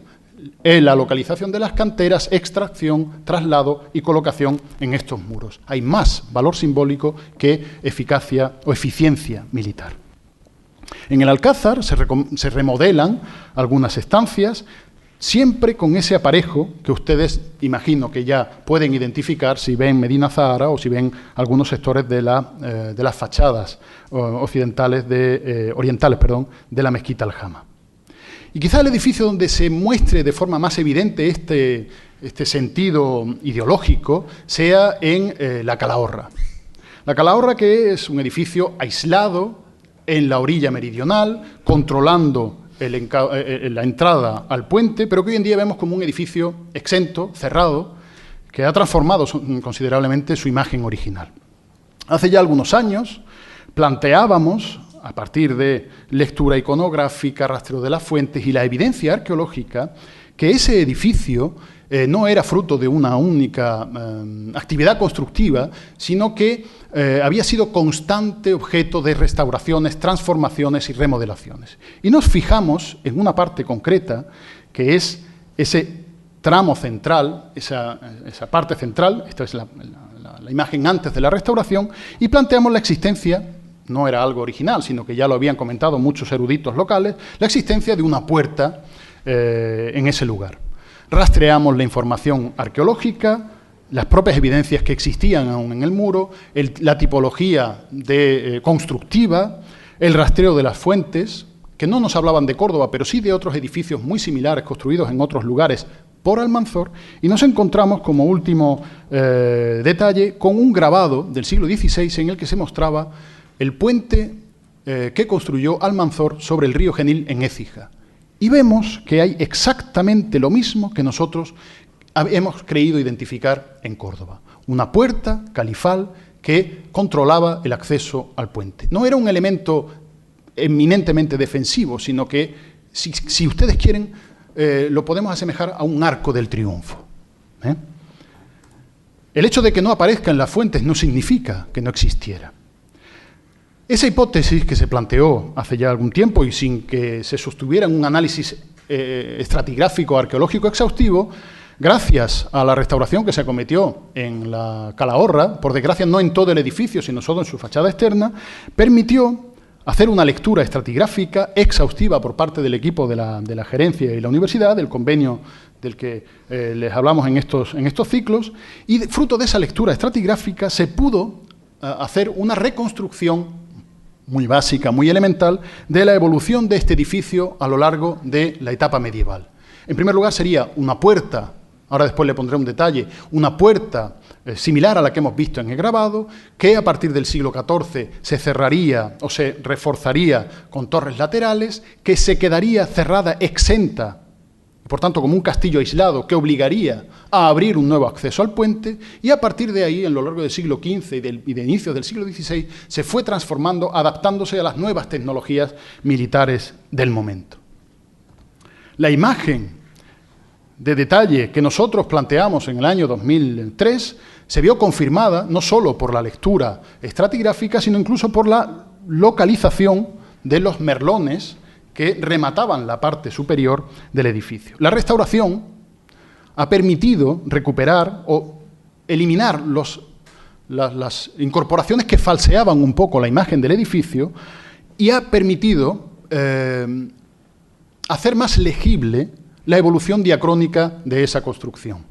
en la localización de las canteras, extracción, traslado y colocación en estos muros. Hay más valor simbólico que eficacia o eficiencia militar. En el Alcázar se remodelan algunas estancias, siempre con ese aparejo que ustedes imagino que ya pueden identificar si ven Medina Zahara o si ven algunos sectores de las fachadas orientales de la mezquita Aljama. Y quizá el edificio donde se muestre de forma más evidente este sentido ideológico sea en la Calahorra. La Calahorra, que es un edificio aislado en la orilla meridional, controlando la entrada al puente, pero que hoy en día vemos como un edificio exento, cerrado, que ha transformado considerablemente su imagen original. Hace ya algunos años planteábamos, a partir de lectura iconográfica, rastreo de las fuentes y la evidencia arqueológica, que ese edificio no era fruto de una única actividad constructiva, sino que había sido constante objeto de restauraciones, transformaciones y remodelaciones. Y nos fijamos en una parte concreta, que es ese tramo central, esa parte central, esta es la la imagen antes de la restauración y planteamos la existencia, no era algo original, sino que ya lo habían comentado muchos eruditos locales, la existencia de una puerta en ese lugar. Rastreamos la información arqueológica, las propias evidencias que existían aún en el muro, la tipología constructiva, el rastreo de las fuentes, que no nos hablaban de Córdoba, pero sí de otros edificios muy similares construidos en otros lugares por Almanzor, y nos encontramos como último detalle con un grabado del siglo XVI en el que se mostraba el puente que construyó Almanzor sobre el río Genil en Écija. Y vemos que hay exactamente lo mismo que nosotros hemos creído identificar en Córdoba. Una puerta califal que controlaba el acceso al puente. No era un elemento eminentemente defensivo, sino que, si ustedes quieren, lo podemos asemejar a un arco del triunfo. El hecho de que no aparezca en las fuentes no significa que no existiera. Esa hipótesis que se planteó hace ya algún tiempo y sin que se sostuviera en un análisis estratigráfico arqueológico exhaustivo, gracias a la restauración que se acometió en la Calahorra, por desgracia no en todo el edificio, sino solo en su fachada externa, permitió hacer una lectura estratigráfica exhaustiva por parte del equipo de la gerencia y la universidad, del convenio del que les hablamos en estos ciclos, y fruto de esa lectura estratigráfica se pudo hacer una reconstrucción muy básica, muy elemental, de la evolución de este edificio a lo largo de la etapa medieval. En primer lugar sería una puerta, ahora después le pondré un detalle, una puerta similar a la que hemos visto en el grabado, que a partir del siglo XIV se cerraría o se reforzaría con torres laterales, que se quedaría cerrada exenta, por tanto como un castillo aislado que obligaría a abrir un nuevo acceso al puente, y a partir de ahí, a lo largo del siglo XV y de inicios del siglo XVI, se fue transformando, adaptándose a las nuevas tecnologías militares del momento. La imagen de detalle que nosotros planteamos en el año 2003 se vio confirmada no solo por la lectura estratigráfica, sino incluso por la localización de los merlones que remataban la parte superior del edificio. La restauración ha permitido recuperar o eliminar las incorporaciones que falseaban un poco la imagen del edificio y ha permitido hacer más legible la evolución diacrónica de esa construcción.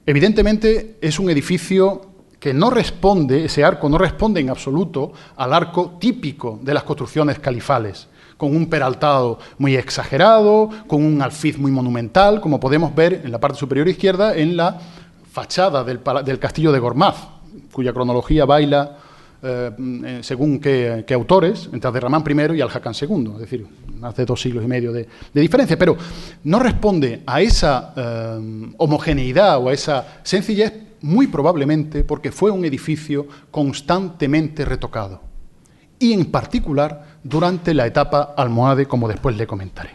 Evidentemente es un edificio que no responde, ese arco no responde en absoluto al arco típico de las construcciones califales, con un peraltado muy exagerado, con un alfiz muy monumental, como podemos ver en la parte superior izquierda en la fachada del castillo de Gormaz, cuya cronología baila según qué autores, entre Abderramán I y Al-Hakam II, es decir, más de 2 siglos y medio de diferencia, pero no responde a esa homogeneidad o a esa sencillez, muy probablemente porque fue un edificio constantemente retocado, y en particular durante la etapa almohade, como después le comentaré.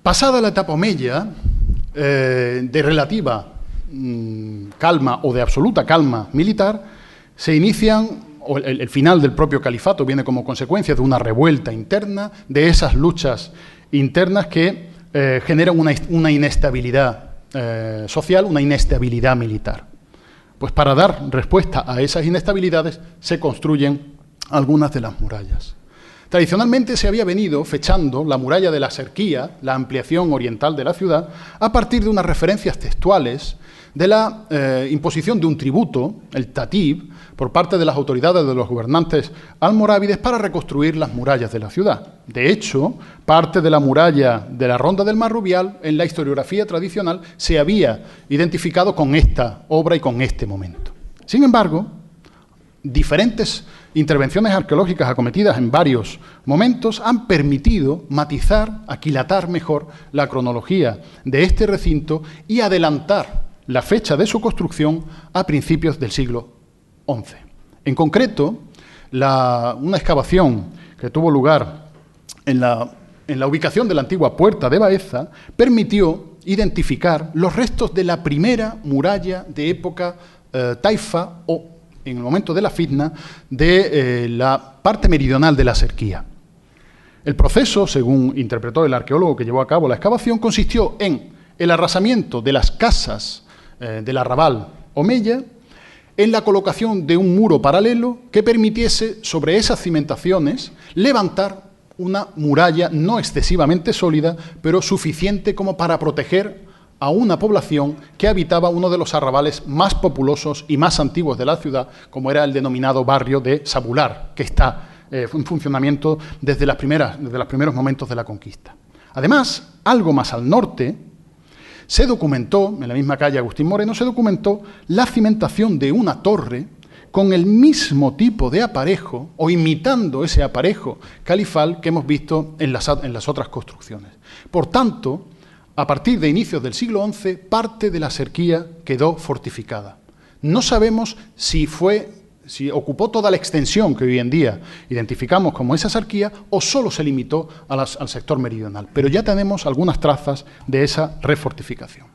Pasada la etapa omeya, de relativa calma o de absoluta calma militar, se inician, o el final del propio califato viene como consecuencia de una revuelta interna, de esas luchas internas que generan una inestabilidad social, una inestabilidad militar. Pues para dar respuesta a esas inestabilidades se construyen algunas de las murallas. Tradicionalmente se había venido fechando la muralla de la Serquía, la ampliación oriental de la ciudad, a partir de unas referencias textuales de la imposición de un tributo, el tatib, por parte de las autoridades de los gobernantes almorávides para reconstruir las murallas de la ciudad. De hecho, parte de la muralla de la Ronda del Marrubial en la historiografía tradicional se había identificado con esta obra y con este momento. Sin embargo, diferentes intervenciones arqueológicas acometidas en varios momentos han permitido matizar, aquilatar mejor la cronología de este recinto y adelantar la fecha de su construcción a principios del siglo XI. En concreto, una excavación que tuvo lugar en la ubicación de la antigua Puerta de Baeza permitió identificar los restos de la primera muralla de época taifa o, en el momento de la fitna, de la parte meridional de la Serquía. El proceso, según interpretó el arqueólogo que llevó a cabo la excavación, consistió en el arrasamiento de las casas del arrabal Omeya en la colocación de un muro paralelo que permitiese sobre esas cimentaciones levantar una muralla no excesivamente sólida, pero suficiente como para proteger a una población que habitaba uno de los arrabales más populosos y más antiguos de la ciudad, como era el denominado barrio de Sabular, que está en funcionamiento desde los primeros momentos de la conquista. Además, algo más al norte, se documentó, en la misma calle Agustín Moreno, se documentó la cimentación de una torre con el mismo tipo de aparejo, o imitando ese aparejo califal que hemos visto en las otras construcciones. Por tanto, a partir de inicios del siglo XI, parte de la Serquía quedó fortificada. No sabemos si ocupó toda la extensión que hoy en día identificamos como esa Serquía o solo se limitó al sector meridional. Pero ya tenemos algunas trazas de esa refortificación.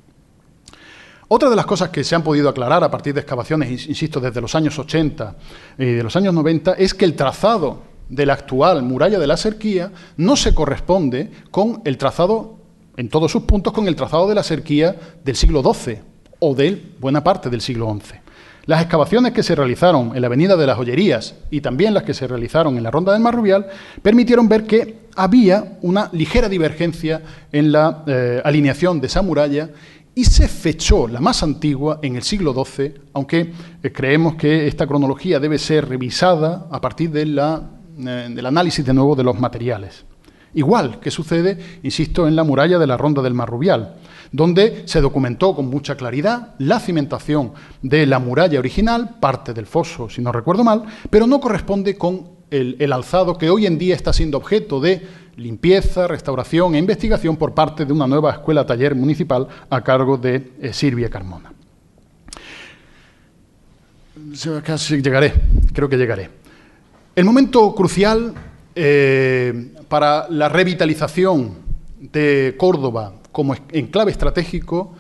Otra de las cosas que se han podido aclarar a partir de excavaciones, insisto, desde los años 80 y de los años 90, es que el trazado de la actual muralla de la Serquía no se corresponde con el trazado, en todos sus puntos, con el trazado de la Serquía del siglo XII o de buena parte del siglo XI. Las excavaciones que se realizaron en la Avenida de las Ollerías y también las que se realizaron en la Ronda del Marrubial permitieron ver que había una ligera divergencia en la alineación de esa muralla y se fechó la más antigua en el siglo XII, aunque creemos que esta cronología debe ser revisada a partir del análisis de nuevo de los materiales. Igual que sucede, insisto, en la muralla de la Ronda del Marrubial, donde se documentó con mucha claridad la cimentación de la muralla original, parte del foso, si no recuerdo mal, pero no corresponde con el alzado que hoy en día está siendo objeto de limpieza, restauración e investigación por parte de una nueva escuela-taller municipal a cargo de Silvia Carmona. Casi llegaré, creo que llegaré. El momento crucial para la revitalización de Córdoba como enclave estratégico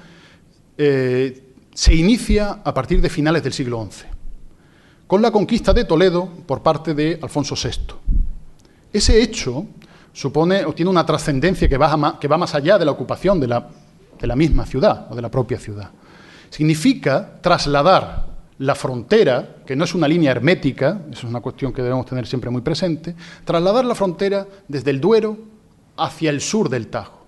se inicia a partir de finales del siglo XI, con la conquista de Toledo por parte de Alfonso VI. Ese hecho supone o tiene una trascendencia que va más allá de la ocupación de la misma ciudad o de la propia ciudad. Significa trasladar la frontera, que no es una línea hermética, eso es una cuestión que debemos tener siempre muy presente, trasladar la frontera desde el Duero hacia el sur del Tajo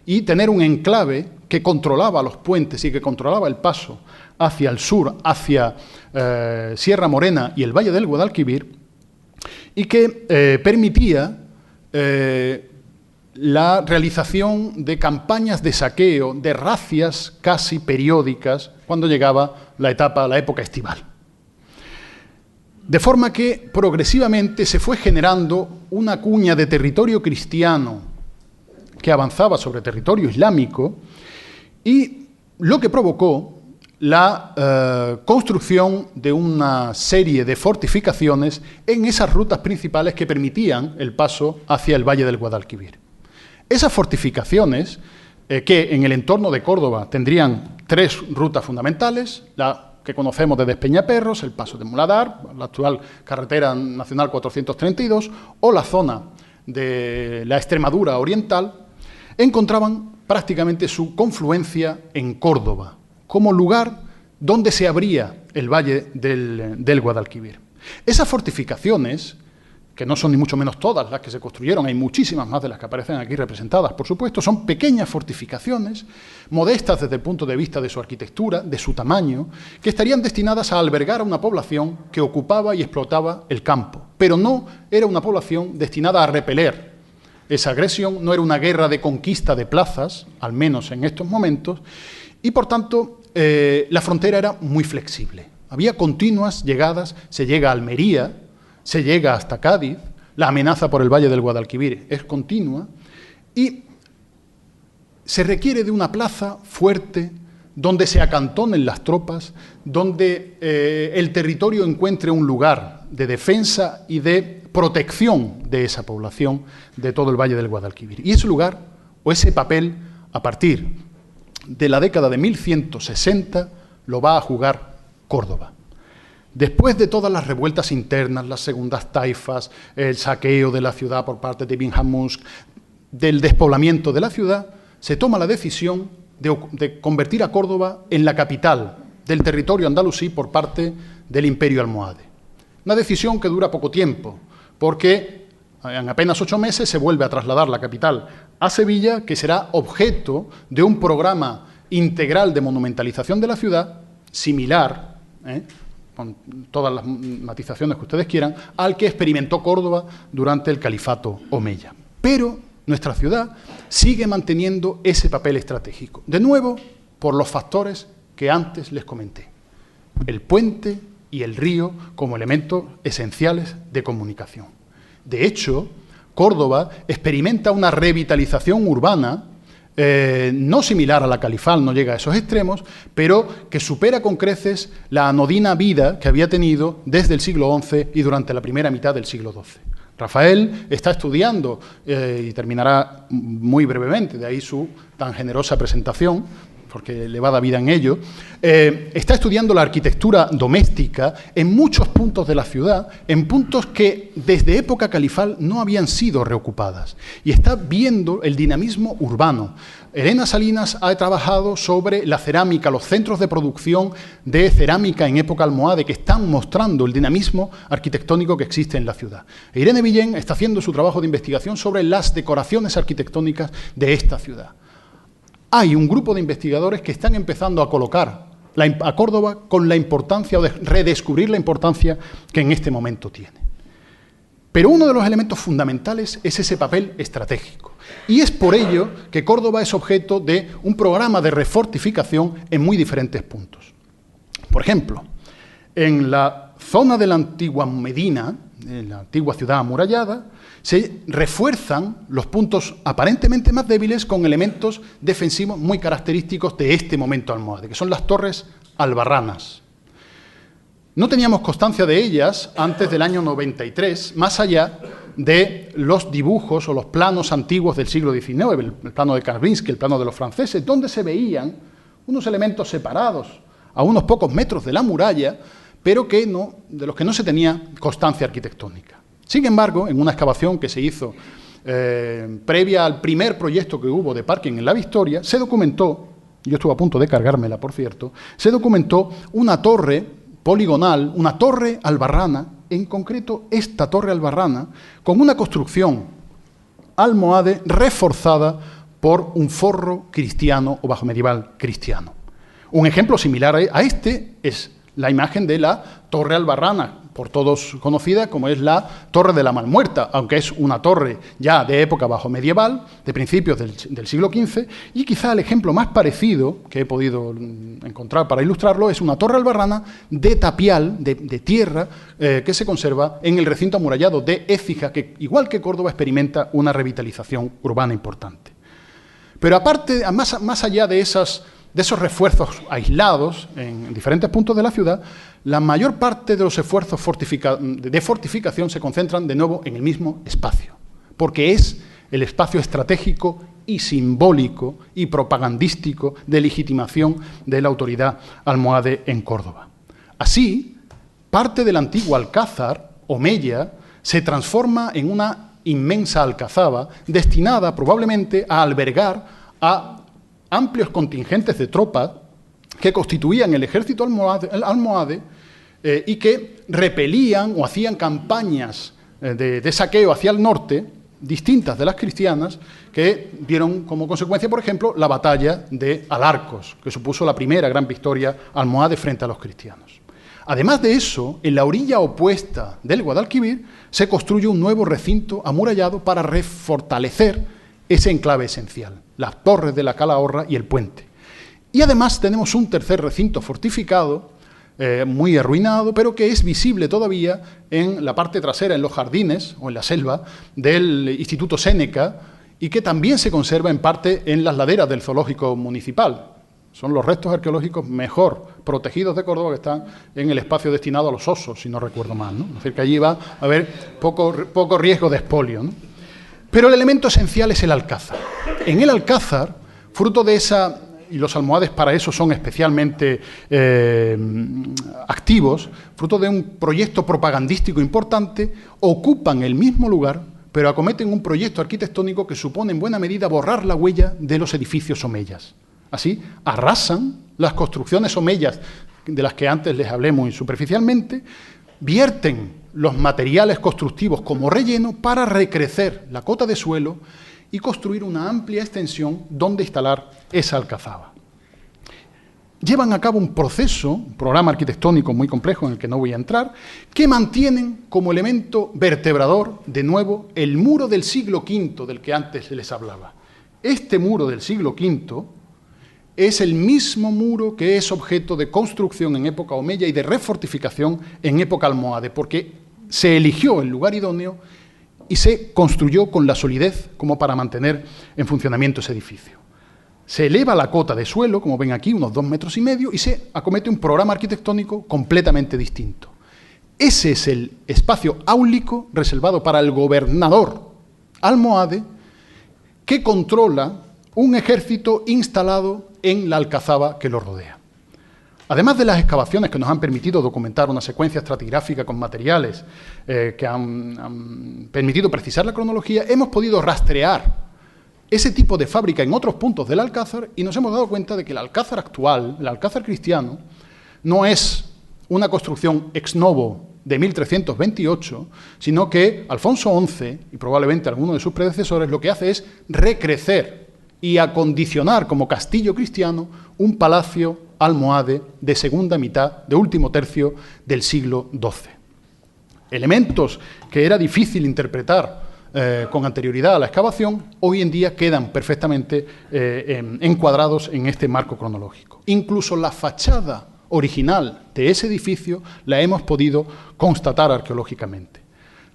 y tener un enclave que controlaba los puentes y que controlaba el paso hacia el sur, hacia Sierra Morena y el Valle del Guadalquivir, y que permitía la realización de campañas de saqueo, de racias casi periódicas cuando llegaba la época estival. De forma que progresivamente se fue generando una cuña de territorio cristiano que avanzaba sobre territorio islámico y lo que provocó la construcción de una serie de fortificaciones en esas rutas principales que permitían el paso hacia el Valle del Guadalquivir. Esas fortificaciones, que en el entorno de Córdoba tendrían tres rutas fundamentales, la que conocemos desde Peñaperros, el paso de Muladar, la actual carretera nacional 432, o la zona de la Extremadura oriental, encontraban prácticamente su confluencia en Córdoba, como lugar donde se abría el Valle del Guadalquivir. Esas fortificaciones, que no son ni mucho menos todas las que se construyeron, hay muchísimas más de las que aparecen aquí representadas, por supuesto, son pequeñas fortificaciones, modestas desde el punto de vista de su arquitectura, de su tamaño, que estarían destinadas a albergar a una población que ocupaba y explotaba el campo, pero no era una población destinada a repeler esa agresión, no era una guerra de conquista de plazas, al menos en estos momentos, y por tanto la frontera era muy flexible. Había continuas llegadas, se llega a Almería, se llega hasta Cádiz, la amenaza por el Valle del Guadalquivir es continua y se requiere de una plaza fuerte donde se acantonen las tropas, donde el territorio encuentre un lugar de defensa y de protección de esa población de todo el Valle del Guadalquivir. Y ese lugar, o ese papel, a partir de la década de 1160, lo va a jugar Córdoba. Después de todas las revueltas internas, las segundas taifas, el saqueo de la ciudad por parte de Ibn Hammusk, del despoblamiento de la ciudad, se toma la decisión de convertir a Córdoba en la capital del territorio andalusí por parte del Imperio almohade. Una decisión que dura poco tiempo, porque en apenas 8 meses se vuelve a trasladar la capital a Sevilla, que será objeto de un programa integral de monumentalización de la ciudad, similar, con todas las matizaciones que ustedes quieran, al que experimentó Córdoba durante el califato omeya. Pero nuestra ciudad sigue manteniendo ese papel estratégico. De nuevo, por los factores que antes les comenté. El puente y el río como elementos esenciales de comunicación. De hecho, Córdoba experimenta una revitalización urbana no similar a la califal, no llega a esos extremos, pero que supera con creces la anodina vida que había tenido desde el siglo XI y durante la primera mitad del siglo XII. Rafael está estudiando, y terminará muy brevemente, de ahí su tan generosa presentación, porque le va a dar vida en ello, está estudiando la arquitectura doméstica en muchos puntos de la ciudad, en puntos que desde época califal no habían sido reocupadas, y está viendo el dinamismo urbano. Elena Salinas ha trabajado sobre la cerámica, los centros de producción de cerámica en época almohade que están mostrando el dinamismo arquitectónico que existe en la ciudad. E Irene Villén está haciendo su trabajo de investigación sobre las decoraciones arquitectónicas de esta ciudad. Hay un grupo de investigadores que están empezando a colocar a Córdoba con la importancia, o de redescubrir la importancia que en este momento tiene. Pero uno de los elementos fundamentales es ese papel estratégico. Y es por ello que Córdoba es objeto de un programa de refortificación en muy diferentes puntos. Por ejemplo, en la zona de la antigua Medina, en la antigua ciudad amurallada, se refuerzan los puntos aparentemente más débiles con elementos defensivos muy característicos de este momento almohade, que son las torres albarranas. No teníamos constancia de ellas antes del año 93, más allá de los dibujos o los planos antiguos del siglo XIX, el plano de Karwinski, el plano de los franceses, donde se veían unos elementos separados a unos pocos metros de la muralla, pero de los que no se tenía constancia arquitectónica. Sin embargo, en una excavación que se hizo previa al primer proyecto que hubo de parking en La Victoria, se documentó, yo estuve a punto de cargármela, por cierto, se documentó una torre poligonal, una torre albarrana, en concreto esta torre albarrana, con una construcción almohade reforzada por un forro cristiano o bajo medieval cristiano. Un ejemplo similar a este es la imagen de la torre albarrana, por todos conocida como es la Torre de la Malmuerta, aunque es una torre ya de época bajo medieval, de principios del siglo XV, y quizá el ejemplo más parecido que he podido encontrar para ilustrarlo es una torre albarrana de tapial, de tierra, que se conserva en el recinto amurallado de Écija, que igual que Córdoba experimenta una revitalización urbana importante. Pero aparte, más allá de esos refuerzos aislados en diferentes puntos de la ciudad, la mayor parte de los esfuerzos de fortificación se concentran de nuevo en el mismo espacio, porque es el espacio estratégico y simbólico y propagandístico de legitimación de la autoridad almohade en Córdoba. Así, parte del antiguo alcázar, Omeya, se transforma en una inmensa alcazaba destinada probablemente a albergar a amplios contingentes de tropas que constituían el ejército almohade y que repelían o hacían campañas de saqueo hacia el norte, distintas de las cristianas, que dieron como consecuencia, por ejemplo, la batalla de Alarcos, que supuso la primera gran victoria almohade frente a los cristianos. Además de eso, en la orilla opuesta del Guadalquivir se construye un nuevo recinto amurallado para refortalecer ese enclave esencial, las torres de la Calahorra y el puente. Y además tenemos un tercer recinto fortificado, muy arruinado, pero que es visible todavía en la parte trasera, en los jardines o en la selva del Instituto Séneca, y que también se conserva en parte en las laderas del zoológico municipal. Son los restos arqueológicos mejor protegidos de Córdoba, que están en el espacio destinado a los osos, si no recuerdo mal, ¿no? Es decir, que allí va a haber poco riesgo de expolio, ¿no? Pero el elemento esencial es el alcázar. En el alcázar, fruto de esa, y los almohades para eso son especialmente activos, fruto de un proyecto propagandístico importante, ocupan el mismo lugar, pero acometen un proyecto arquitectónico que supone en buena medida borrar la huella de los edificios omeyas. Así, arrasan las construcciones omeyas de las que antes les hablé muy superficialmente, vierten los materiales constructivos como relleno para recrecer la cota de suelo y construir una amplia extensión donde instalar esa alcazaba. Llevan a cabo un proceso, un programa arquitectónico muy complejo en el que no voy a entrar, que mantienen como elemento vertebrador, de nuevo, el muro del siglo V del que antes les hablaba. Este muro del siglo V es el mismo muro que es objeto de construcción en época omeya y de refortificación en época almohade, porque se eligió el lugar idóneo y se construyó con la solidez como para mantener en funcionamiento ese edificio. Se eleva la cota de suelo, como ven aquí, unos 2,5 metros, y se acomete un programa arquitectónico completamente distinto. Ese es el espacio áulico reservado para el gobernador almohade, que controla un ejército instalado en la alcazaba que lo rodea. Además de las excavaciones que nos han permitido documentar una secuencia estratigráfica con materiales que han permitido precisar la cronología, hemos podido rastrear ese tipo de fábrica en otros puntos del Alcázar y nos hemos dado cuenta de que el Alcázar actual, el Alcázar cristiano, no es una construcción ex novo de 1328, sino que Alfonso XI, y probablemente alguno de sus predecesores, lo que hace es recrecer y acondicionar como castillo cristiano un palacio almohade de segunda mitad, de último tercio del siglo XII. Elementos que era difícil interpretar con anterioridad a la excavación, hoy en día quedan perfectamente encuadrados en este marco cronológico. Incluso la fachada original de ese edificio la hemos podido constatar arqueológicamente.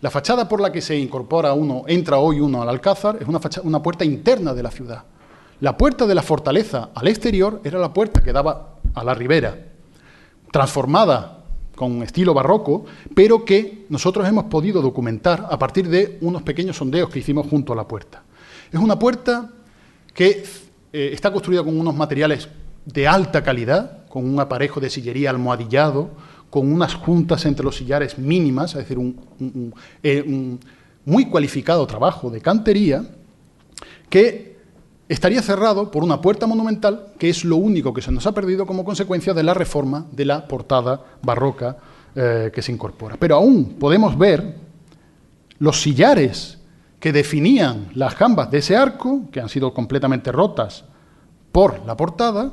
La fachada por la que se incorpora entra hoy uno al Alcázar, es una puerta interna de la ciudad. La puerta de la fortaleza al exterior era la puerta que daba a la ribera, transformada con estilo barroco, pero que nosotros hemos podido documentar a partir de unos pequeños sondeos que hicimos junto a la puerta. Es una puerta que está construida con unos materiales de alta calidad, con un aparejo de sillería almohadillado, con unas juntas entre los sillares mínimas, es decir, un muy cualificado trabajo de cantería, que estaría cerrado por una puerta monumental, que es lo único que se nos ha perdido como consecuencia de la reforma de la portada barroca que se incorpora. Pero aún podemos ver los sillares que definían las jambas de ese arco, que han sido completamente rotas por la portada,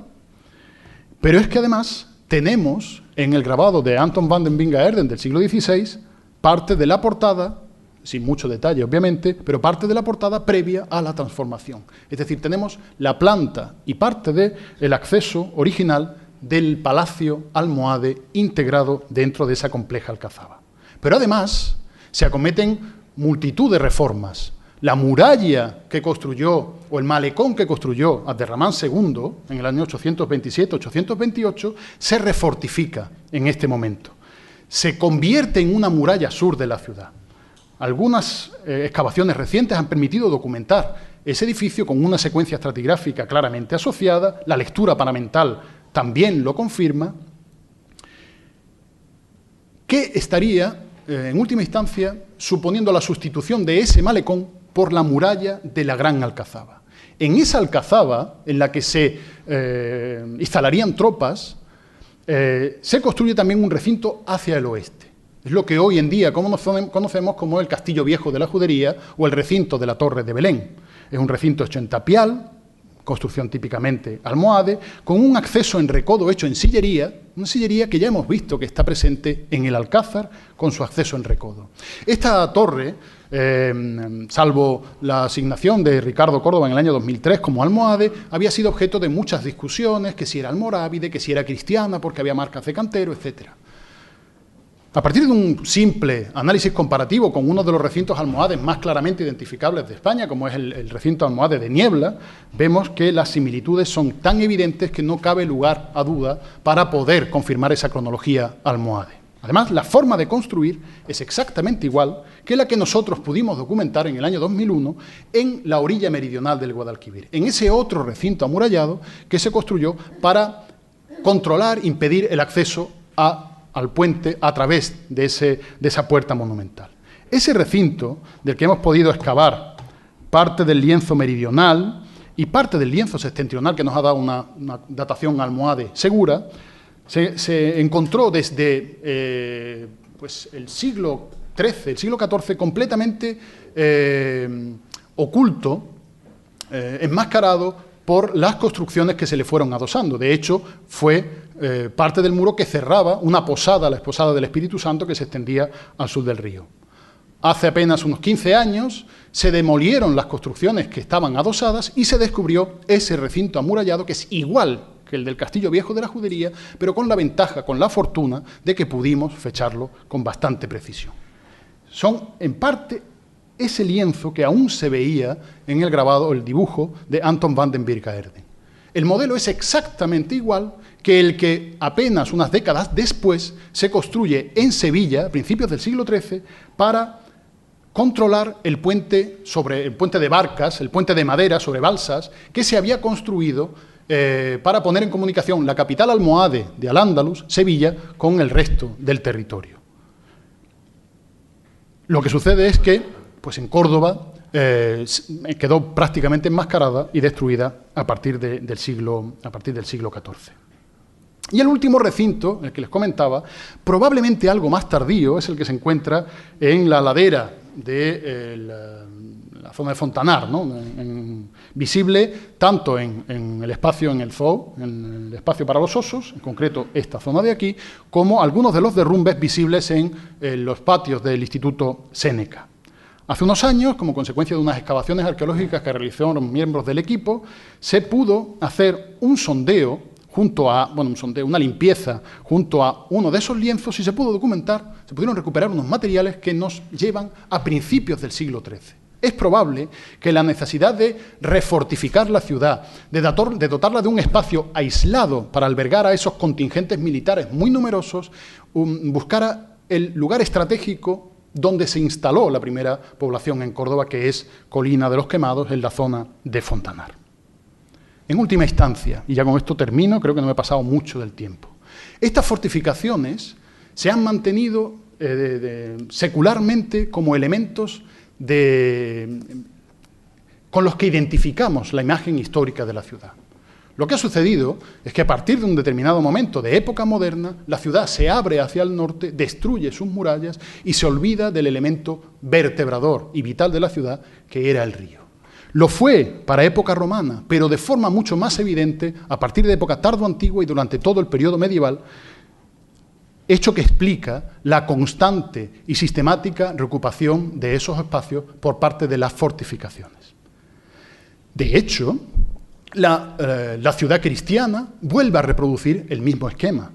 pero es que además tenemos en el grabado de Anton van den Winge-Eerden del siglo XVI parte de la portada, sin mucho detalle obviamente, pero parte de la portada previa a la transformación. Es decir, tenemos la planta y parte del acceso original del palacio almohade integrado dentro de esa compleja alcazaba. Pero además se acometen multitud de reformas. La muralla que construyó, o el malecón que construyó Abderramán II en el año 827-828, se refortifica en este momento. Se convierte en una muralla sur de la ciudad. Algunas excavaciones recientes han permitido documentar ese edificio con una secuencia estratigráfica claramente asociada, la lectura paramental también lo confirma, que estaría, en última instancia, suponiendo la sustitución de ese malecón por la muralla de la Gran Alcazaba. En esa alcazaba, en la que se instalarían tropas, se construye también un recinto hacia el oeste. Es lo que hoy en día conocemos como el Castillo Viejo de la Judería o el recinto de la Torre de Belén. Es un recinto hecho en tapial, construcción típicamente almohade, con un acceso en recodo hecho en sillería, una sillería que ya hemos visto que está presente en el Alcázar con su acceso en recodo. Esta torre, salvo la asignación de Ricardo Córdoba en el año 2003 como almohade, había sido objeto de muchas discusiones, que si era almorávide, que si era cristiana porque había marcas de cantero, etcétera. A partir de un simple análisis comparativo con uno de los recintos almohades más claramente identificables de España, como es el recinto almohade de Niebla, vemos que las similitudes son tan evidentes que no cabe lugar a duda para poder confirmar esa cronología almohade. Además, la forma de construir es exactamente igual que la que nosotros pudimos documentar en el año 2001 en la orilla meridional del Guadalquivir, en ese otro recinto amurallado que se construyó para controlar, impedir el acceso al puente a través de esa puerta monumental. Ese recinto, del que hemos podido excavar parte del lienzo meridional, y parte del lienzo septentrional, que nos ha dado una datación almohade segura, se encontró desde pues el siglo XIII, el siglo XIV, completamente oculto, enmascarado por las construcciones que se le fueron adosando. De hecho, fue parte del muro que cerraba una posada, la posada del Espíritu Santo, que se extendía al sur del río. Hace apenas unos 15 años se demolieron las construcciones que estaban adosadas y se descubrió ese recinto amurallado, que es igual que el del Castillo Viejo de la Judería, pero con la ventaja, con la fortuna, de que pudimos fecharlo con bastante precisión. Son, en parte, ese lienzo que aún se veía en el grabado, el dibujo de Anton van den Birkaerden. El modelo es exactamente igual que el que apenas unas décadas después se construye en Sevilla, a principios del siglo XIII, para controlar el puente de barcas, el puente de madera sobre balsas, que se había construido para poner en comunicación la capital almohade de Al-Ándalus, Sevilla, con el resto del territorio. Lo que sucede es que, pues en Córdoba, quedó prácticamente enmascarada y destruida a partir del siglo XIV. Y el último recinto, el que les comentaba, probablemente algo más tardío, es el que se encuentra en la ladera de la zona de Fontanar, ¿no? Visible tanto en el espacio, en el zoo, en el espacio para los osos, en concreto esta zona de aquí, como algunos de los derrumbes visibles en los patios del Instituto Séneca. Hace unos años, como consecuencia de unas excavaciones arqueológicas que realizaron miembros del equipo, se pudo hacer un sondeo una limpieza junto a uno de esos lienzos, y se pudo documentar, se pudieron recuperar unos materiales que nos llevan a principios del siglo XIII. Es probable que la necesidad de refortificar la ciudad, de dotarla de un espacio aislado para albergar a esos contingentes militares muy numerosos, buscara el lugar estratégico donde se instaló la primera población en Córdoba, que es Colina de los Quemados, en la zona de Fontanar. En última instancia, y ya con esto termino, creo que no me he pasado mucho del tiempo, estas fortificaciones se han mantenido secularmente como elementos con los que identificamos la imagen histórica de la ciudad. Lo que ha sucedido es que a partir de un determinado momento de época moderna, la ciudad se abre hacia el norte, destruye sus murallas y se olvida del elemento vertebrador y vital de la ciudad, que era el río. Lo fue para época romana, pero de forma mucho más evidente a partir de época tardoantigua y durante todo el periodo medieval, hecho que explica la constante y sistemática reocupación de esos espacios por parte de las fortificaciones. De hecho, la ciudad cristiana vuelve a reproducir el mismo esquema.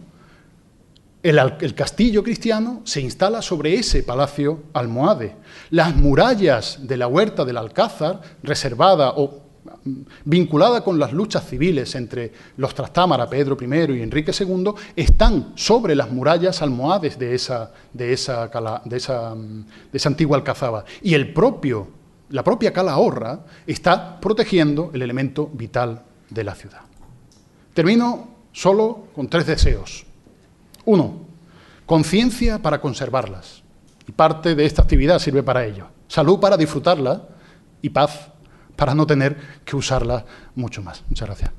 El castillo cristiano se instala sobre ese palacio almohade. Las murallas de la huerta del Alcázar, reservada o vinculada con las luchas civiles entre los Trastámara, Pedro I y Enrique II, están sobre las murallas almohades de esa antigua alcazaba. Y la propia Calahorra está protegiendo el elemento vital de la ciudad. Termino solo con 3 deseos. 1. Conciencia para conservarlas. Y parte de esta actividad sirve para ello. Salud para disfrutarla y paz para no tener que usarla mucho más. Muchas gracias.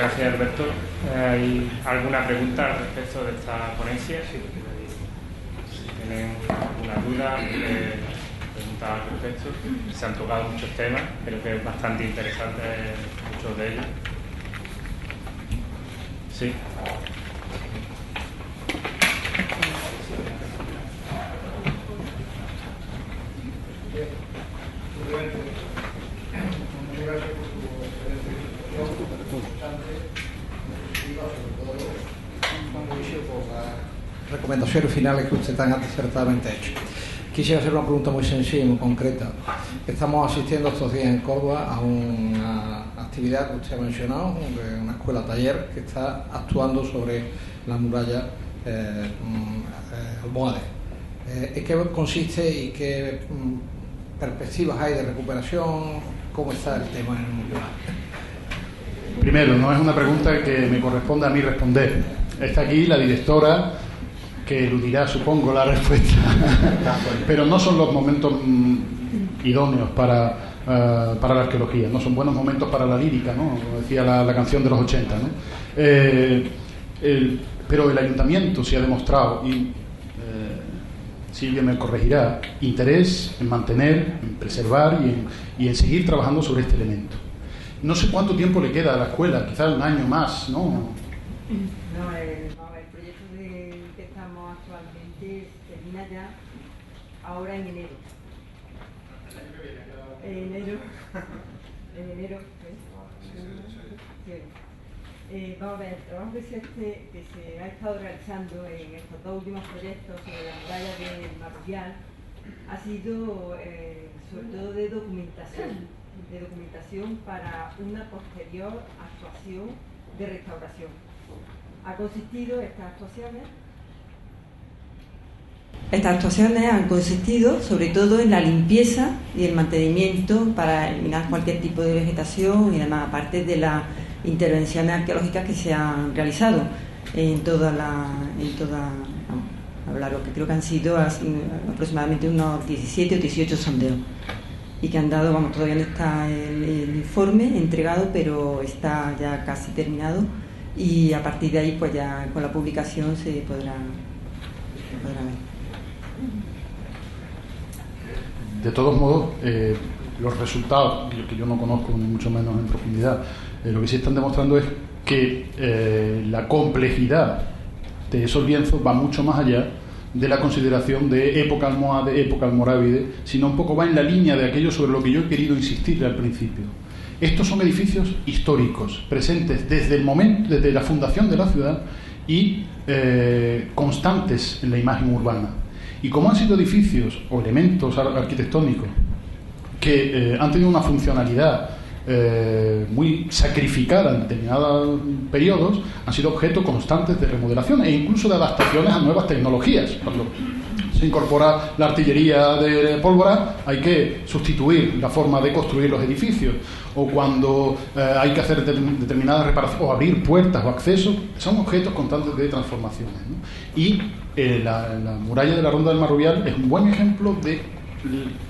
Gracias, Alberto. ¿Hay alguna pregunta al respecto de esta ponencia? Si tienen alguna duda, preguntas al respecto. Se han tocado muchos temas, creo que es bastante interesante muchos de ellos. Sí. Recomendaciones finales que usted tan acertadamente ha hecho. Quisiera hacer una pregunta muy sencilla y muy concreta. Estamos asistiendo estos días en Córdoba a una actividad que usted ha mencionado, de una escuela taller que está actuando sobre la muralla almohade. ¿En qué consiste y qué perspectivas hay de recuperación? cómo está el tema en el museo. Primero, no es una pregunta que me corresponde a mí responder. Está aquí la directora, que eludirá, supongo, la respuesta. Pero no son los momentos idóneos para la arqueología, no son buenos momentos para la lírica, ¿no? Como decía la canción de los 80, ¿no? Pero el ayuntamiento sí ha demostrado, y Silvia me corregirá, interés en mantener, en preservar y en seguir trabajando sobre este elemento. No sé cuánto tiempo le queda a la escuela, quizás un año más, ¿no? No, el proyecto que estamos actualmente termina ya ahora en enero. En enero. Vamos a ver, el trabajo que se ha estado realizando en estos dos últimos proyectos sobre la muralla del Marrullal ha sido sobre todo de documentación para una posterior actuación de restauración. ¿Ha consistido estas actuaciones? Estas actuaciones han consistido sobre todo en la limpieza y el mantenimiento para eliminar cualquier tipo de vegetación y demás, aparte de las intervenciones arqueológicas que se han realizado en toda a lo largo, que creo que han sido aproximadamente unos 17 o 18 sondeos y que han dado, todavía no está el informe entregado, pero está ya casi terminado y a partir de ahí pues ya con la publicación se podrá ver. De todos modos, los resultados, que yo no conozco ni mucho menos en profundidad, lo que sí están demostrando es que la complejidad de esos lienzos va mucho más allá de la consideración de época almohade, época almorávide, sino un poco va en la línea de aquello sobre lo que yo he querido insistir al principio. Estos son edificios históricos, presentes desde el momento, desde la fundación de la ciudad y constantes en la imagen urbana. Y como han sido edificios o elementos arquitectónicos que han tenido una funcionalidad muy sacrificada en determinados periodos, han sido objeto constantes de remodelación e incluso de adaptaciones a nuevas tecnologías. Cuando se incorpora la artillería de pólvora, hay que sustituir la forma de construir los edificios, o cuando hay que hacer determinadas reparaciones o abrir puertas o accesos, son objetos constantes de transformaciones, ¿no? Y la muralla de la Ronda del Marrullal es un buen ejemplo de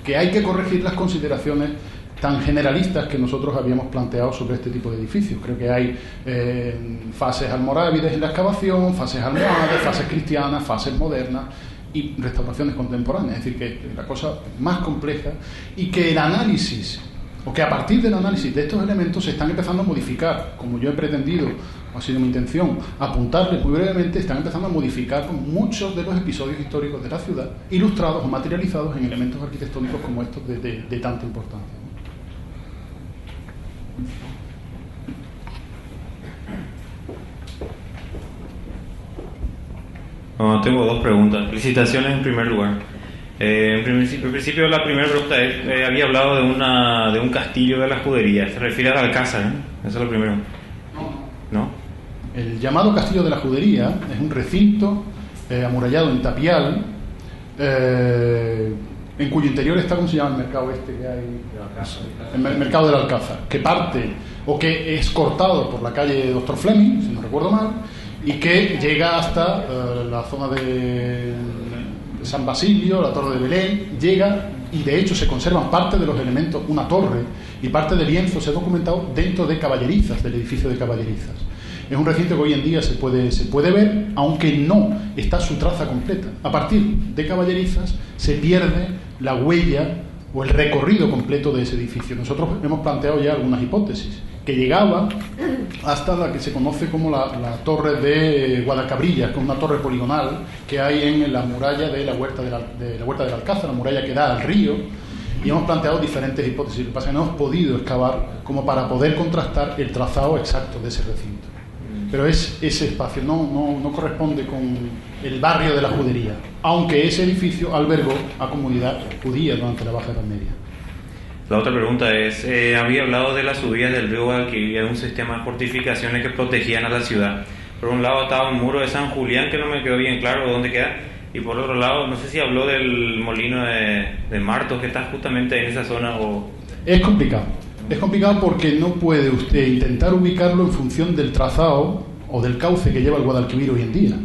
que hay que corregir las consideraciones tan generalistas que nosotros habíamos planteado sobre este tipo de edificios. Creo que hay fases almorávides en la excavación, fases almohades, fases cristianas, fases modernas y restauraciones contemporáneas. Es decir, que la cosa es más compleja y que el análisis, o que a partir del análisis de estos elementos se están empezando a modificar, como yo he pretendido, o ha sido mi intención, apuntarles muy brevemente, están empezando a modificar muchos de los episodios históricos de la ciudad, ilustrados o materializados en elementos arquitectónicos como estos de tanta importancia. Bueno, tengo dos preguntas. Felicitaciones en primer lugar. En principio la primera pregunta es, había hablado de un castillo de la Judería. ¿Se refiere al Alcázar? Eso es lo primero. ¿No? El llamado Castillo de la Judería es un recinto amurallado en tapial, en cuyo interior está, ¿cómo se llama el mercado este que hay? El mercado del Alcázar, que parte o que es cortado por la calle Doctor Fleming, si no recuerdo mal, y que llega hasta la zona de San Basilio, la Torre de Belén, llega y de hecho se conservan parte de los elementos, una torre y parte de lienzo se ha documentado dentro de caballerizas, del edificio de caballerizas. Es un recinto que hoy en día se puede ver, aunque no está su traza completa. A partir de caballerizas se pierde la huella o el recorrido completo de ese edificio. Nosotros hemos planteado ya algunas hipótesis, que llegaba hasta la que se conoce como la torre de Guadalcabrillas, que es una torre poligonal que hay en la muralla de la Huerta del Alcázar, la muralla que da al río, y hemos planteado diferentes hipótesis. Lo que pasa es que no hemos podido excavar como para poder contrastar el trazado exacto de ese recinto. Pero ese espacio no corresponde con el barrio de la Judería, aunque ese edificio albergó a comunidad judía durante la Baja Edad Media. La otra pregunta es, había hablado de las subidas del río Guadalquivir, de un sistema de fortificaciones que protegían a la ciudad. Por un lado estaba un muro de San Julián, que no me quedó bien claro dónde queda, y por otro lado, no sé si habló del molino de Martos, que está justamente en esa zona o... Es complicado. Es complicado porque no puede usted intentar ubicarlo en función del trazado o del cauce que lleva el Guadalquivir hoy en día.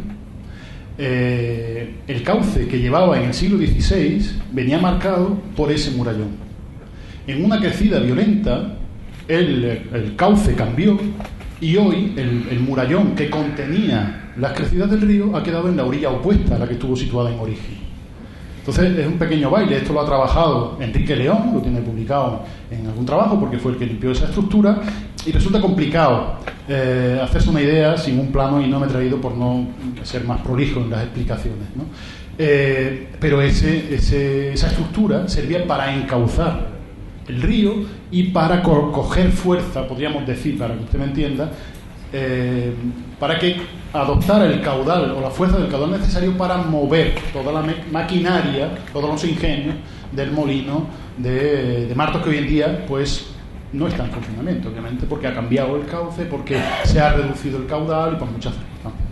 El cauce que llevaba en el siglo XVI venía marcado por ese murallón. En una crecida violenta, el cauce cambió y hoy el murallón que contenía las crecidas del río ha quedado en la orilla opuesta a la que estuvo situada en origen. Entonces es un pequeño baile. Esto lo ha trabajado Enrique León, lo tiene publicado en algún trabajo porque fue el que limpió esa estructura, y resulta complicado hacerse una idea sin un plano, y no me he traído por no ser más prolijo en las explicaciones, ¿no? Pero esa estructura servía para encauzar el río y para coger fuerza, podríamos decir, para que usted me entienda, para que adoptara el caudal o la fuerza del caudal necesario para mover toda la maquinaria, todos los ingenios del molino de Martos, que hoy en día pues no está en funcionamiento, obviamente, porque ha cambiado el cauce, porque se ha reducido el caudal y por muchas circunstancias.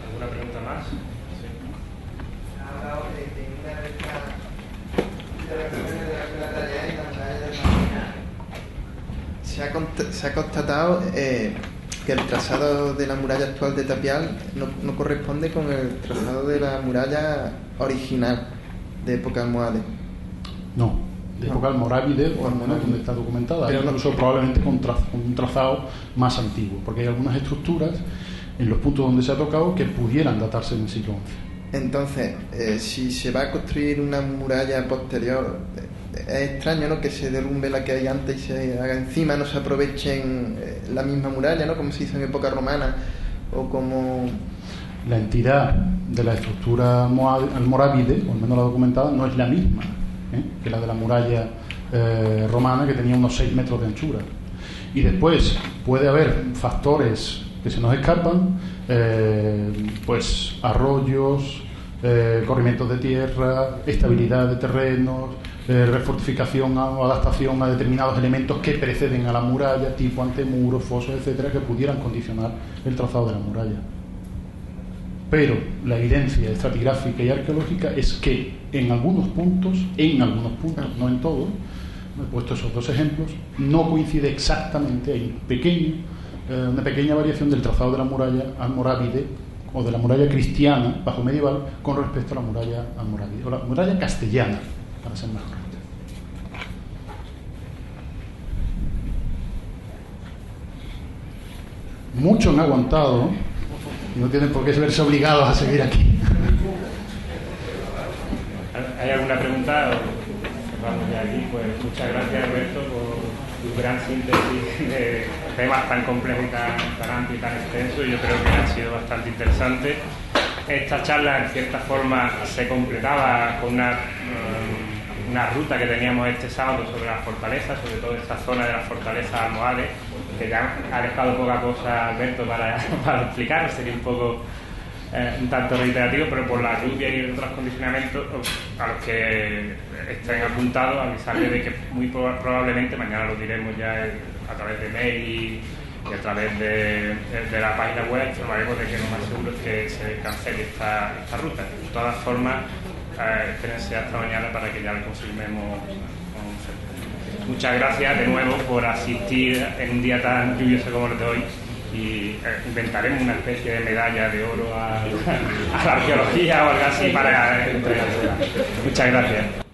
¿Alguna pregunta más? Se ha constatado que el trazado de la muralla actual de Tapial no corresponde con el trazado de la muralla original de época almohade. No, de época almorávide, o al menos donde está documentada, pero incluso probablemente con un trazado más antiguo, porque hay algunas estructuras en los puntos donde se ha tocado que pudieran datarse en el siglo XI. Entonces, si se va a construir una muralla posterior, es extraño, ¿no?, que se derrumbe la que hay antes y se haga encima, no se aprovechen la misma muralla, ¿no?, como se hizo en época romana, o como... La entidad de la estructura almorávide, o al menos la documentada, no es la misma que la de la muralla romana, que tenía unos 6 metros de anchura. Y después puede haber factores que se nos escapan, pues arroyos, corrimientos de tierra, estabilidad de terrenos, refortificación o adaptación a determinados elementos que preceden a la muralla, tipo antemuros, fosos, etcétera, que pudieran condicionar el trazado de la muralla. Pero la evidencia estratigráfica y arqueológica es que en algunos puntos, no en todos, he puesto esos dos ejemplos, no coincide exactamente, hay una pequeña variación del trazado de la muralla almorávide o de la muralla cristiana bajo medieval con respecto a la muralla almorávide, o la muralla castellana, para ser más correcto. Muchos han aguantado y no tienen por qué verse obligados a seguir aquí. ¿Hay alguna pregunta? Vamos ya aquí. Pues muchas gracias, Alberto, por tu gran síntesis de temas tan complejos y tan amplios y tan extensos. Yo creo que ha sido bastante interesante. Esta charla, en cierta forma, se completaba con una ruta que teníamos este sábado sobre las fortalezas, sobre todo esta zona de las fortalezas almohades, que ya ha dejado poca cosa Alberto para explicar, sería un tanto reiterativo, pero por la lluvia y otros condicionamientos a los que estén apuntados, avisarles de que muy probablemente, mañana lo diremos ya a través de mail y a través de la página web, informaremos de que lo más seguro es que se cancele esta ruta. De todas formas, espérense hasta mañana para que ya lo confirmemos con certeza. Muchas gracias de nuevo por asistir en un día tan lluvioso como el de hoy, y inventaremos una especie de medalla de oro a la arqueología o algo así para entregársela. Muchas gracias.